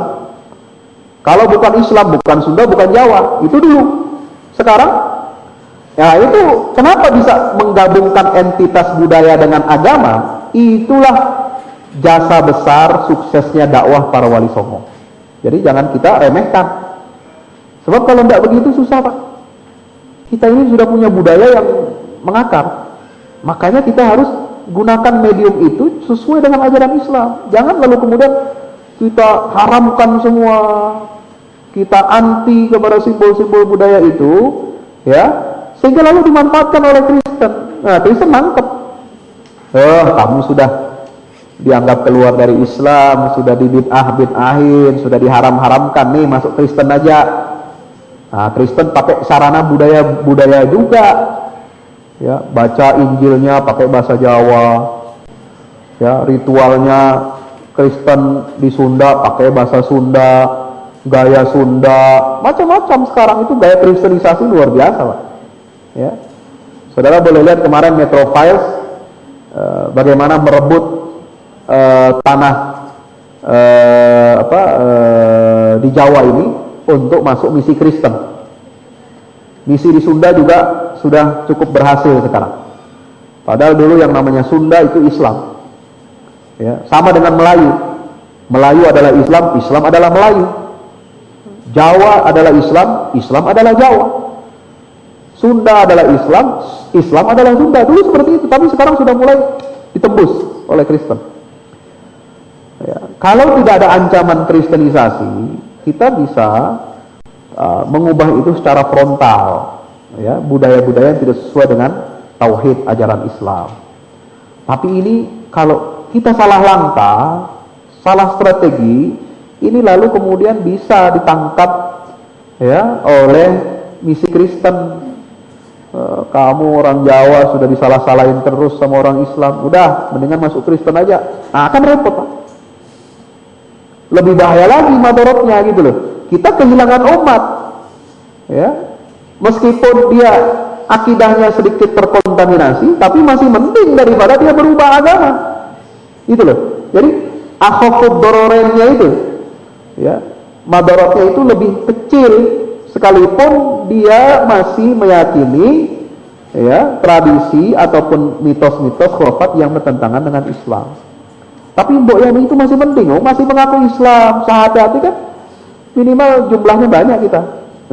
Kalau bukan Islam, bukan Sunda, bukan Jawa. Itu dulu. Sekarang, ya itu kenapa bisa menggabungkan entitas budaya dengan agama? Itulah jasa besar suksesnya dakwah para wali songo. Jadi jangan kita remehkan. Sebab kalau tidak begitu susah, Pak. Kita ini sudah punya budaya yang mengakar. Makanya kita harus gunakan medium itu sesuai dengan ajaran Islam. Jangan lalu kemudian kita haramkan semua, kita anti kepada simbol-simbol budaya itu, ya, sehingga lalu dimanfaatkan oleh Kristen. Nah, Kristen nangkep. Kamu sudah dianggap keluar dari Islam, sudah dibid'ahin, sudah diharam-haramkan, nih masuk Kristen aja. Nah, Kristen pakai sarana budaya juga. Ya, baca Injilnya pakai bahasa Jawa. Ya, ritualnya Kristen di Sunda pakai bahasa Sunda, gaya Sunda, macam-macam sekarang itu gaya kristenisasi luar biasa, Pak. Ya. Saudara boleh lihat kemarin Metro Files bagaimana merebut tanah di Jawa ini untuk masuk misi Kristen. Misi di Sunda juga sudah cukup berhasil sekarang. Padahal dulu yang namanya Sunda itu Islam. Ya, sama dengan Melayu. Melayu adalah Islam, Islam adalah Melayu. Jawa adalah Islam, Islam adalah Jawa. Sunda adalah Islam, Islam adalah Sunda. Dulu seperti itu, tapi sekarang sudah mulai ditembus oleh Kristen. Ya, kalau tidak ada ancaman kristenisasi, kita bisa mengubah itu secara frontal. Ya, budaya-budaya yang tidak sesuai dengan tauhid ajaran Islam. Tapi ini kalau kita salah langkah, salah strategi, ini lalu kemudian bisa ditangkap ya oleh misi Kristen. Kamu orang Jawa sudah disalah-salahin terus sama orang Islam, udah mendingan masuk Kristen aja. Nah, akan repot, Pak. Lebih bahaya lagi madorotnya gitu loh. Kita kehilangan umat, ya. Meskipun dia akidahnya sedikit terkontaminasi, tapi masih mending daripada dia berubah agama. Gitu loh. Jadi akhafud dororennya itu, ya, madorotnya itu lebih kecil sekalipun dia masih meyakini, ya, tradisi ataupun mitos-mitos khurafat yang bertentangan dengan Islam. Tapi Mbok Yani itu masih penting, masih mengaku Islam, hati-hati kan, minimal jumlahnya banyak kita.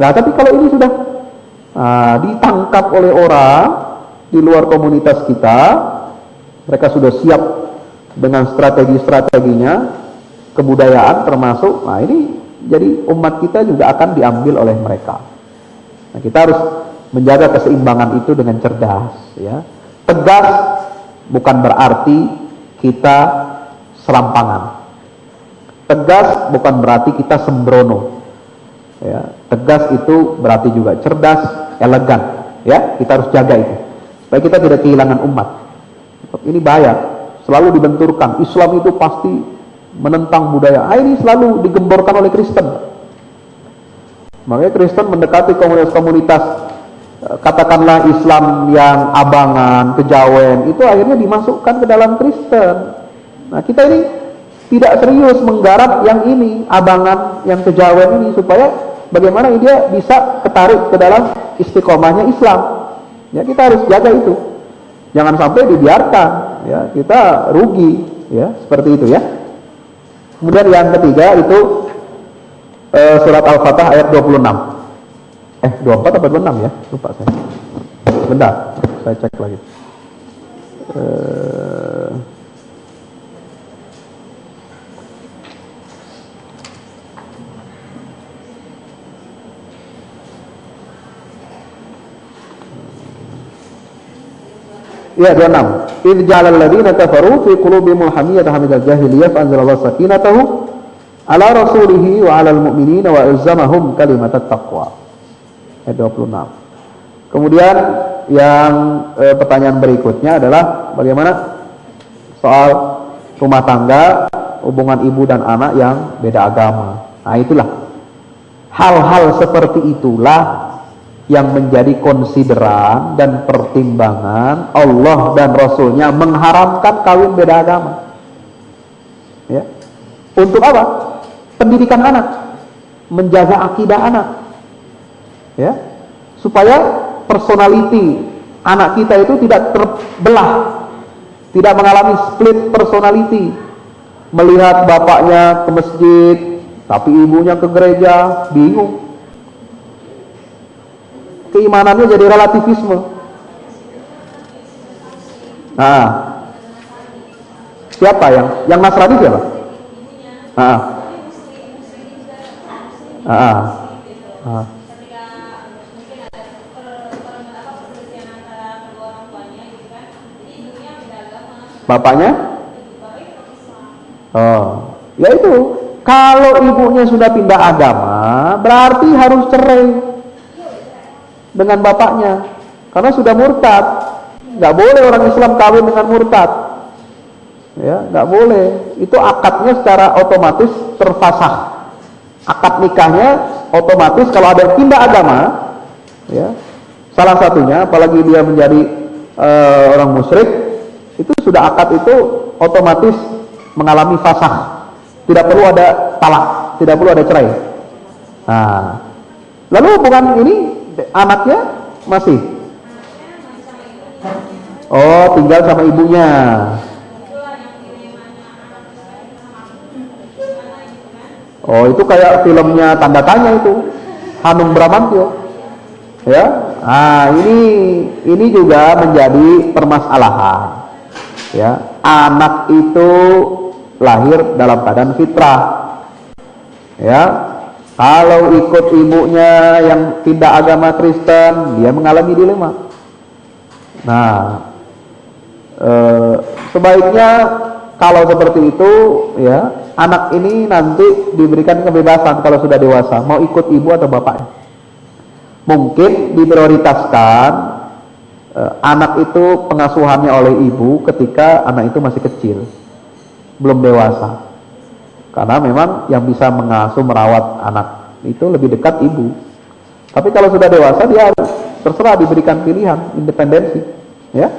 Nah, tapi kalau ini sudah ditangkap oleh orang di luar komunitas kita, mereka sudah siap dengan strategi-strateginya, kebudayaan termasuk, nah ini jadi umat kita juga akan diambil oleh mereka. Nah, kita harus menjaga keseimbangan itu dengan cerdas, ya. Tegas bukan berarti kita serampangan. Tegas bukan berarti kita sembrono. Ya, tegas itu berarti juga cerdas, elegan, ya. Kita harus jaga itu supaya kita tidak kehilangan umat. Ini bahaya, selalu dibenturkan Islam itu pasti menentang budaya. Ini selalu digemborkan oleh Kristen. Makanya Kristen mendekati komunitas-komunitas, katakanlah Islam yang abangan, kejawen, itu akhirnya dimasukkan ke dalam Kristen. Nah, kita ini tidak serius menggarap yang ini, abangan, yang kejawen ini, supaya bagaimana dia bisa ketarik ke dalam istiqomahnya Islam. Ya, kita harus jaga itu. Jangan sampai dibiarkan, ya, kita rugi, ya, seperti itu, ya. Kemudian yang ketiga itu surat Al-Fatah ayat 26. 24 atau 26 ya? Lupa saya. Bentar, saya cek lagi. Ya, 26. Idh ja'alal ladzina kafaru fi qulubihimul hamiyata hamidal jahiliyah fa anzalallahu sakinatahu ala rasulihi wa 'alal mu'minina wa alzamahum kalimatat taqwa. Ayat 26. Kemudian yang pertanyaan berikutnya adalah bagaimana soal rumah tangga, hubungan ibu dan anak yang beda agama. Nah, itulah hal-hal seperti itulah yang menjadi konsideran dan pertimbangan Allah dan Rasulnya mengharamkan kawin beda agama. Ya. Untuk apa? Pendidikan anak, menjaga akidah anak, ya, supaya personality anak kita itu tidak terbelah, tidak mengalami split personality. Melihat bapaknya ke masjid, tapi ibunya ke gereja, bingung. Keimanannya jadi relativisme. Nah, siapa yang Nasrani siapa? Bapaknya? Oh, ya itu. Kalau ibunya sudah pindah agama, berarti harus cerai dengan bapaknya, karena sudah murtad. Nggak boleh orang Islam kawin dengan murtad, ya, nggak boleh. Itu akadnya secara otomatis terfasah. Akad nikahnya otomatis kalau ada pindah agama, ya, salah satunya, apalagi dia menjadi orang musyrik, itu sudah akad itu otomatis mengalami fasah. Tidak perlu ada talak, tidak perlu ada cerai. Nah, lalu hubungan ini anaknya masih, tinggal sama ibunya. Itu kayak filmnya Tanda Tanya itu, Hanung Bramantyo, ya. Nah, ini juga menjadi permasalahan, ya. Anak itu lahir dalam keadaan fitrah, ya. Kalau ikut ibunya yang tidak agama Kristen, dia mengalami dilema. Nah, sebaiknya kalau seperti itu, ya, anak ini nanti diberikan kebebasan kalau sudah dewasa, mau ikut ibu atau bapaknya. mungkin diprioritaskan anak itu pengasuhannya oleh ibu ketika anak itu masih kecil, belum dewasa. Karena memang yang bisa mengasuh, merawat anak itu lebih dekat ibu. Tapi kalau sudah dewasa dia harus terserah, diberikan pilihan, independensi, ya,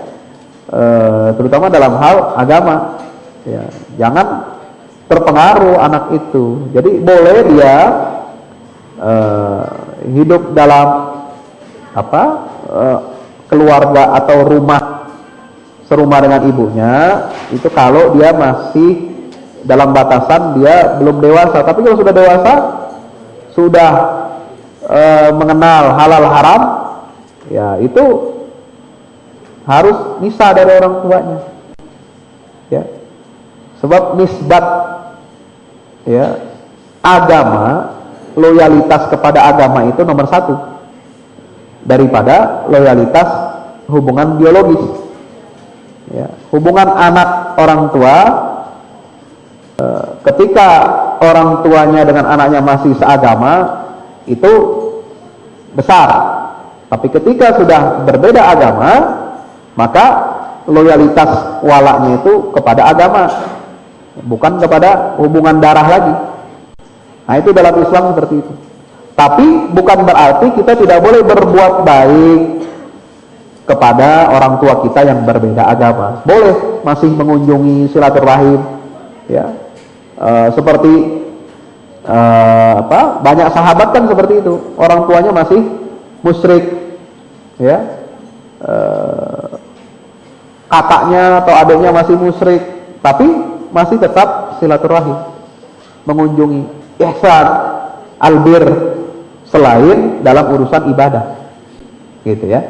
terutama dalam hal agama. Ya, jangan terpengaruh anak itu. Jadi boleh dia hidup dalam keluarga atau rumah serumah dengan ibunya, itu kalau dia masih dalam batasan dia belum dewasa. Tapi kalau sudah dewasa, sudah mengenal halal haram, ya itu harus misah dari orang tuanya, ya. Sebab nisbat, ya, agama, loyalitas kepada agama itu nomor satu daripada loyalitas hubungan biologis, ya. Hubungan anak orang tua, ketika orang tuanya dengan anaknya masih seagama itu besar. Tapi ketika sudah berbeda agama, maka loyalitas walaknya itu kepada agama, bukan kepada hubungan darah lagi. Nah, itu dalam Islam seperti itu. Tapi bukan berarti kita tidak boleh berbuat baik kepada orang tua kita yang berbeda agama. Boleh, masih mengunjungi, silaturahim, ya. Seperti banyak sahabat kan seperti itu, orang tuanya masih musyrik, ya, kakaknya atau adiknya masih musyrik, tapi masih tetap silaturahim, mengunjungi, ihsan, albir, selain dalam urusan ibadah, gitu ya.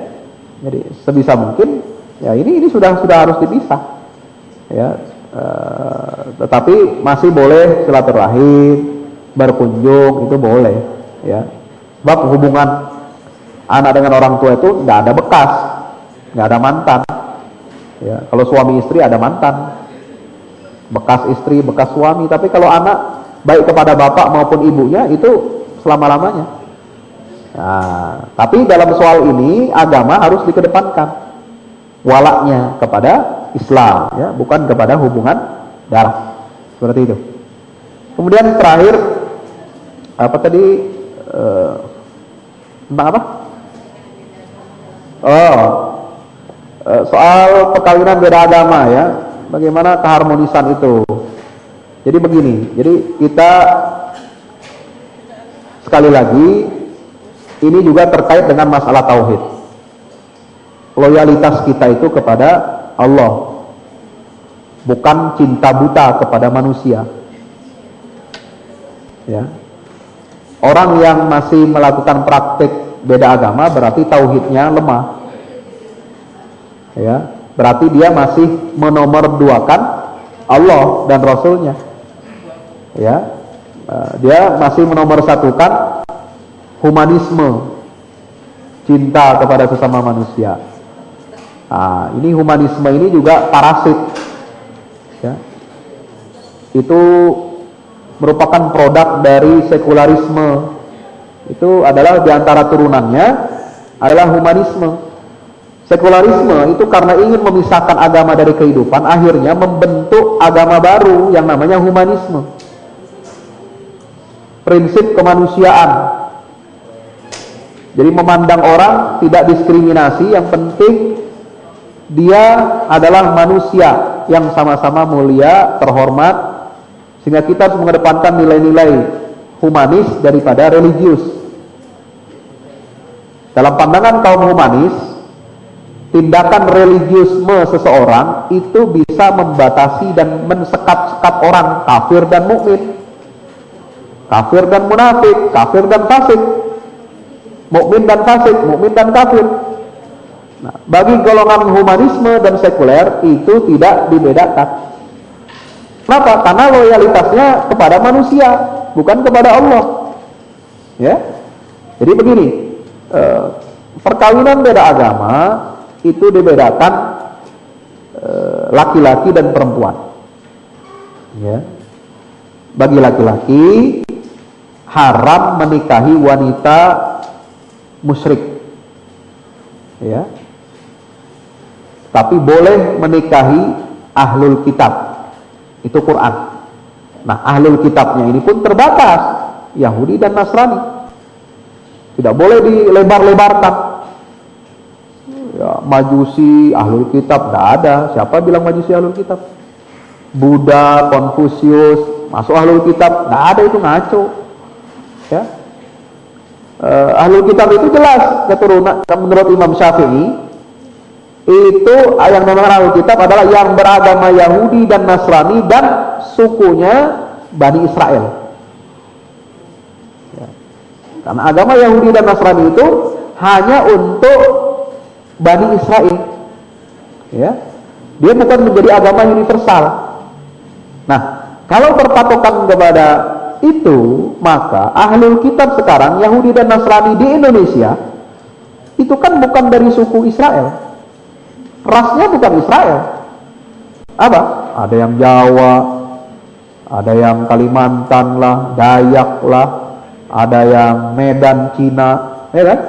Jadi sebisa mungkin, ya ini sudah harus dipisah, ya. Tetapi masih boleh silaturahim, berkunjung, itu boleh, ya. Sebab hubungan anak dengan orang tua itu nggak ada bekas, nggak ada mantan, ya. Kalau suami istri ada mantan, bekas istri, bekas suami. Tapi kalau anak baik kepada bapak maupun ibunya itu selama-lamanya. Nah, tapi dalam soal ini agama harus dikedepankan, walaknya kepada Islam, ya, bukan kepada hubungan darah, seperti itu. Kemudian terakhir apa tadi, tentang apa? Soal perkawinan beda agama, ya, bagaimana keharmonisan itu. Jadi begini, jadi kita sekali lagi ini juga terkait dengan masalah tauhid. Loyalitas kita itu kepada Allah, bukan cinta buta kepada manusia, ya. Orang yang masih melakukan praktik beda agama berarti tauhidnya lemah, ya. Berarti dia masih menomorduakan Allah dan Rasulnya, ya. Dia masih menomorsatukan humanisme, cinta kepada sesama manusia. Nah, ini humanisme ini juga parasit, ya. Itu merupakan produk dari sekularisme. Itu adalah diantara turunannya adalah humanisme. Sekularisme itu karena ingin memisahkan agama dari kehidupan, akhirnya membentuk agama baru yang namanya humanisme. Prinsip kemanusiaan. Jadi memandang orang tidak diskriminasi, yang penting dia adalah manusia yang sama-sama mulia, terhormat, sehingga kita harus mengedepankan nilai-nilai humanis daripada religius. Dalam pandangan kaum humanis, tindakan religiusme seseorang itu bisa membatasi dan mensekap-sekap orang kafir dan mukmin, kafir dan munafik, kafir dan fasik, mukmin dan fasik, mukmin dan kafir. Nah, bagi golongan humanisme dan sekuler itu tidak dibedakan. Kenapa? Karena loyalitasnya kepada manusia, bukan kepada Allah, ya. Jadi begini, perkawinan beda agama itu dibedakan laki-laki dan perempuan, ya. Bagi laki-laki haram menikahi wanita musyrik. Ya. Tapi boleh menikahi ahlul kitab. Itu Quran. Nah, ahlul kitabnya ini pun terbatas, Yahudi dan Nasrani. Tidak boleh dilebar-lebarkan. Ya, Majusi, ahlul kitab, tidak ada. Siapa bilang Majusi ahlul kitab? Buddha, Konfusius, masuk ahlul kitab, tidak ada, itu ngaco. Ya. Ahlul kitab itu jelas keturunan menurut Imam Syafi'i, itu yang namanya ahlul kitab adalah yang beragama Yahudi dan Nasrani dan sukunya Bani Israel. Ya. Karena agama Yahudi dan Nasrani itu hanya untuk Bani Israel. Ya. Dia bukan menjadi agama universal. Nah, kalau berpatokan kepada itu, maka ahlul kitab sekarang Yahudi dan Nasrani di Indonesia itu kan bukan dari suku Israel, rasnya bukan Israel. Apa? Ada yang Jawa, ada yang Kalimantan lah, Dayak lah, ada yang Medan, Cina, ya kan?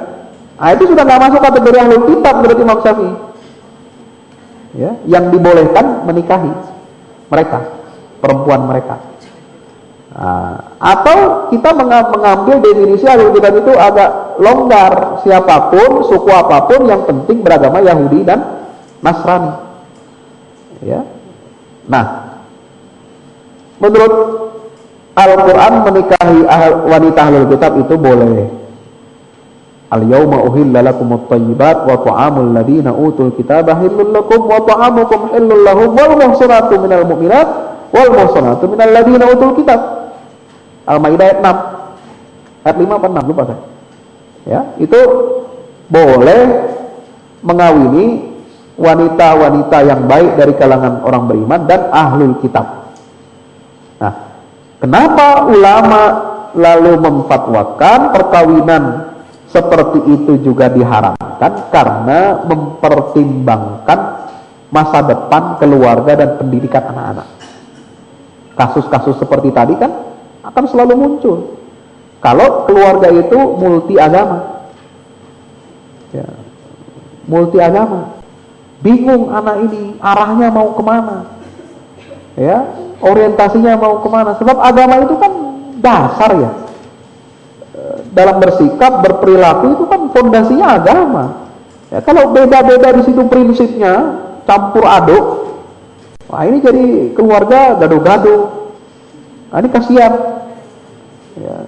Nah, itu sudah nggak masuk kategori ahlul kitab menurut Imam Syafi'i. Ya, yang dibolehkan menikahi mereka, perempuan mereka. Nah, atau kita mengambil definisi ahlul kitab itu agak longgar, siapapun, suku apapun, yang penting beragama Yahudi dan Nasrani. Ya. Nah, menurut Al-Quran menikahi wanita ahlul kitab itu boleh. Al-yawma uhilla lakumut thayyibat wa ta'amul ladina utul kitaba hillul lakum wa ta'amukum hillul lahum wal muhsanatu minal mu'minat wal muhsanatu minal ladina utul kitab. Al-Maidah ayat 6, ayat 5 apa 6, lupa saya. Ya, itu boleh mengawini wanita-wanita yang baik dari kalangan orang beriman dan ahlul kitab. Nah, kenapa ulama lalu memfatwakan perkawinan seperti itu juga diharamkan? Karena mempertimbangkan masa depan keluarga dan pendidikan anak-anak. Kasus-kasus seperti tadi kan akan selalu muncul kalau keluarga itu multi agama. Ya, multi agama, bingung anak ini arahnya mau kemana, ya, orientasinya mau kemana, sebab agama itu kan dasar ya, dalam bersikap, berperilaku itu kan fondasinya agama. Ya, kalau beda-beda di situ prinsipnya, campur aduk, wah ini jadi keluarga gaduh-gaduh. Nah, ini kasihan. Ya,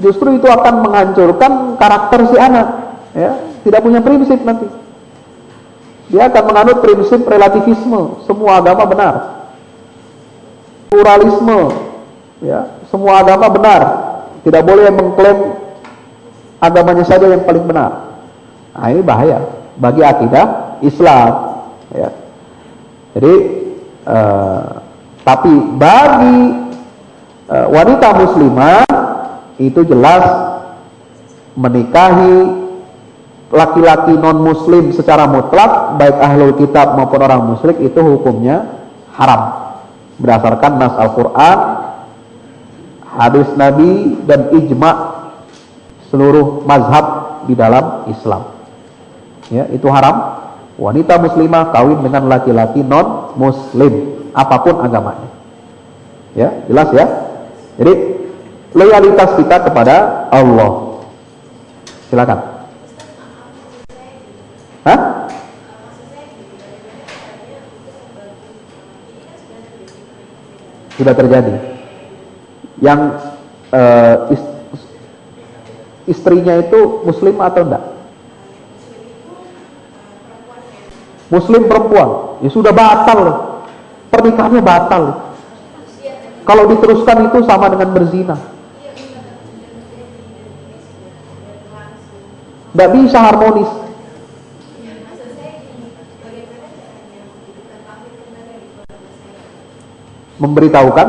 justru itu akan menghancurkan karakter si anak. Ya, tidak punya prinsip nanti. Dia akan menganut prinsip relativisme, semua agama benar. Pluralisme, ya, semua agama benar. Tidak boleh mengklaim agamanya saja yang paling benar. Nah, ini bahaya bagi akidah Islam. Ya. Jadi, tapi bagi wanita muslimah itu jelas menikahi laki-laki non-muslim secara mutlak, baik ahlul kitab maupun orang musyrik, itu hukumnya haram berdasarkan nas Al-Quran, hadis Nabi, dan ijma' seluruh mazhab di dalam Islam. Ya, itu haram wanita muslimah kawin dengan laki-laki non-muslim apapun agamanya. Ya, jelas ya. Jadi loyalitas kita kepada Allah. Silakan. Hah? Sudah terjadi. Yang istrinya itu muslim atau enggak? Muslim perempuan. Ya sudah batal. Pernikahannya batal. Kalau diteruskan itu sama dengan berzina. Tidak bisa harmonis. Memberitahukan?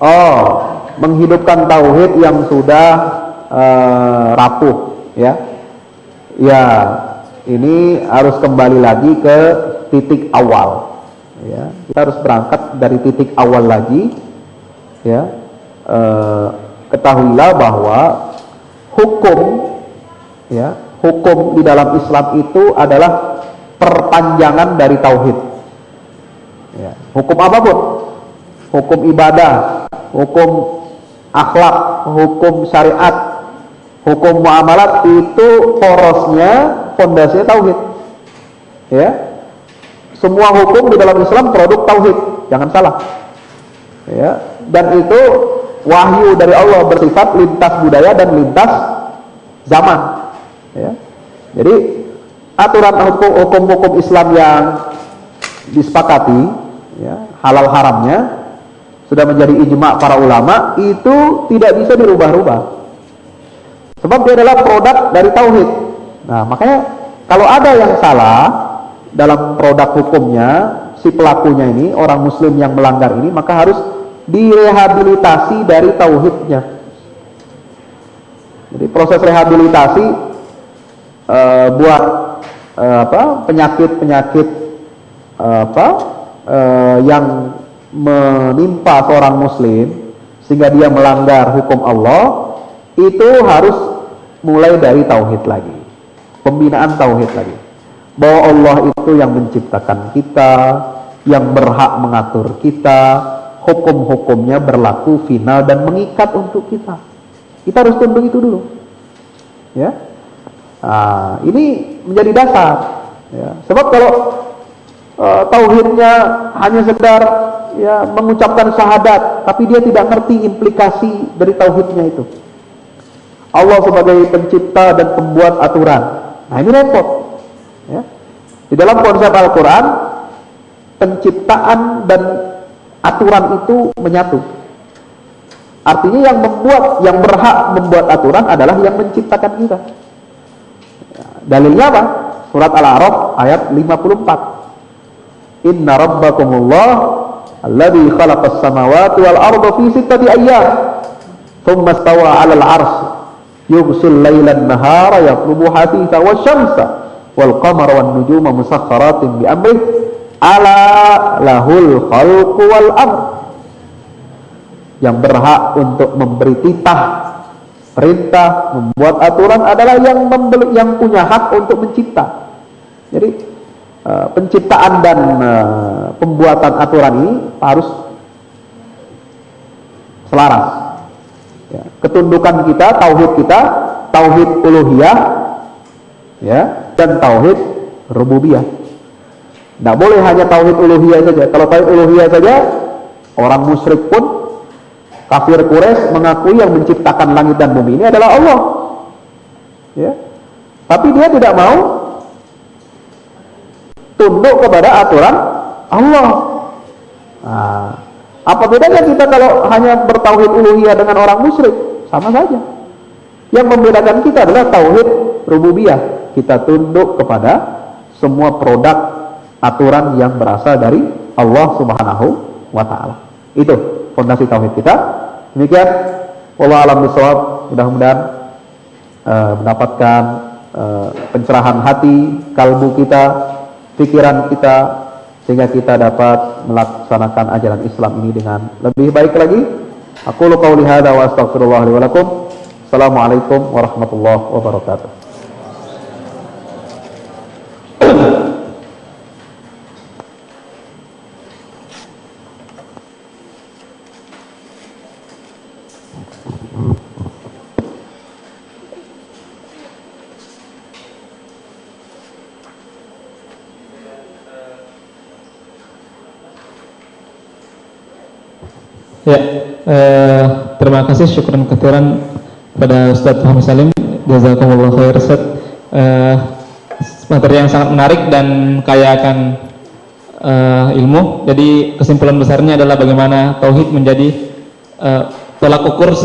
Oh, menghidupkan tauhid yang sudah rapuh, ya. Ya, ini harus kembali lagi ke titik awal. Ya, kita harus berangkat dari titik awal lagi. Ya, ketahuilah bahwa hukum, ya, hukum di dalam Islam itu adalah perpanjangan dari tauhid. Ya, hukum apapun, hukum ibadah, hukum akhlak, hukum syariat, hukum muamalat, itu porosnya, fondasinya tauhid. Ya, semua hukum di dalam Islam produk tauhid, jangan salah. Ya, dan itu wahyu dari Allah, bersifat lintas budaya dan lintas zaman. Ya, jadi aturan hukum-hukum Islam yang disepakati, ya, halal haramnya sudah menjadi ijma' para ulama, itu tidak bisa dirubah-rubah, sebab dia adalah produk dari tauhid. Nah, makanya kalau ada yang salah dalam produk hukumnya, si pelakunya ini, orang muslim yang melanggar ini, maka harus direhabilitasi dari tauhidnya. Jadi proses rehabilitasi buat penyakit-penyakit yang menimpa seorang muslim sehingga dia melanggar hukum Allah, itu harus mulai dari tauhid lagi, pembinaan tauhid lagi, bahwa Allah itu yang menciptakan kita, yang berhak mengatur kita, hukum-hukumnya berlaku final dan mengikat untuk kita. Kita harus tunduk itu dulu, ya. Nah, ini menjadi dasar, ya. Sebab kalau tauhidnya hanya sekedar, ya, mengucapkan syahadat, tapi dia tidak ngerti implikasi dari tauhidnya itu, Allah sebagai pencipta dan pembuat aturan, nah ini repot, ya. Di dalam konsep Al-Quran, penciptaan dan aturan itu menyatu. Artinya yang berhak membuat aturan adalah yang menciptakan kita. Dalilnya apa? Surat Al-A'raf ayat 54. Inna rabbakumullah alladzi khalaqas samawati wal arda fi sittati ayyam thumma istawa 'alal 'arsy yughsil lailan nahara yatlubu hasitha wasyamsa wal qamara wan nujuma musakhkharatin bi amrih ala lahul khalqu wal amr. Yang berhak untuk memberi titah, perintah, membuat aturan adalah yang punya hak untuk mencipta. Jadi penciptaan dan pembuatan aturan ini harus selaras. Ya, ketundukan kita, tauhid uluhiyah, ya, dan tauhid rububiyah. Tidak boleh hanya tauhid uluhiyah saja. Kalau tauhid uluhiyah saja, orang musyrik pun, kafir Quraisy mengakui yang menciptakan langit dan bumi ini adalah Allah, ya. Tapi dia tidak mau tunduk kepada aturan Allah. Nah, apa bedanya kita kalau hanya bertauhid uluhiyah dengan orang musyrik? Sama saja. Yang membedakan kita adalah tauhid rububiyah. Kita tunduk kepada semua produk aturan yang berasal dari Allah Subhanahu wa ta'ala. Itu fondasi tauhid kita. Demikian, wallahu a'lam bishawab. Mudah-mudahan mendapatkan pencerahan hati, kalbu kita, pikiran kita, sehingga kita dapat melaksanakan ajaran Islam ini dengan lebih baik lagi. Aqulu qouli hadza wa astaghfirullah li wa lakum. Assalamualaikum warahmatullahi wabarakatuh. Ya, terima kasih, syukran katiran pada Ustaz Muhammad Salim, jazakumullah khair Ustaz. Materi yang sangat menarik dan kaya akan ilmu. Jadi kesimpulan besarnya adalah bagaimana tauhid menjadi tolak ukur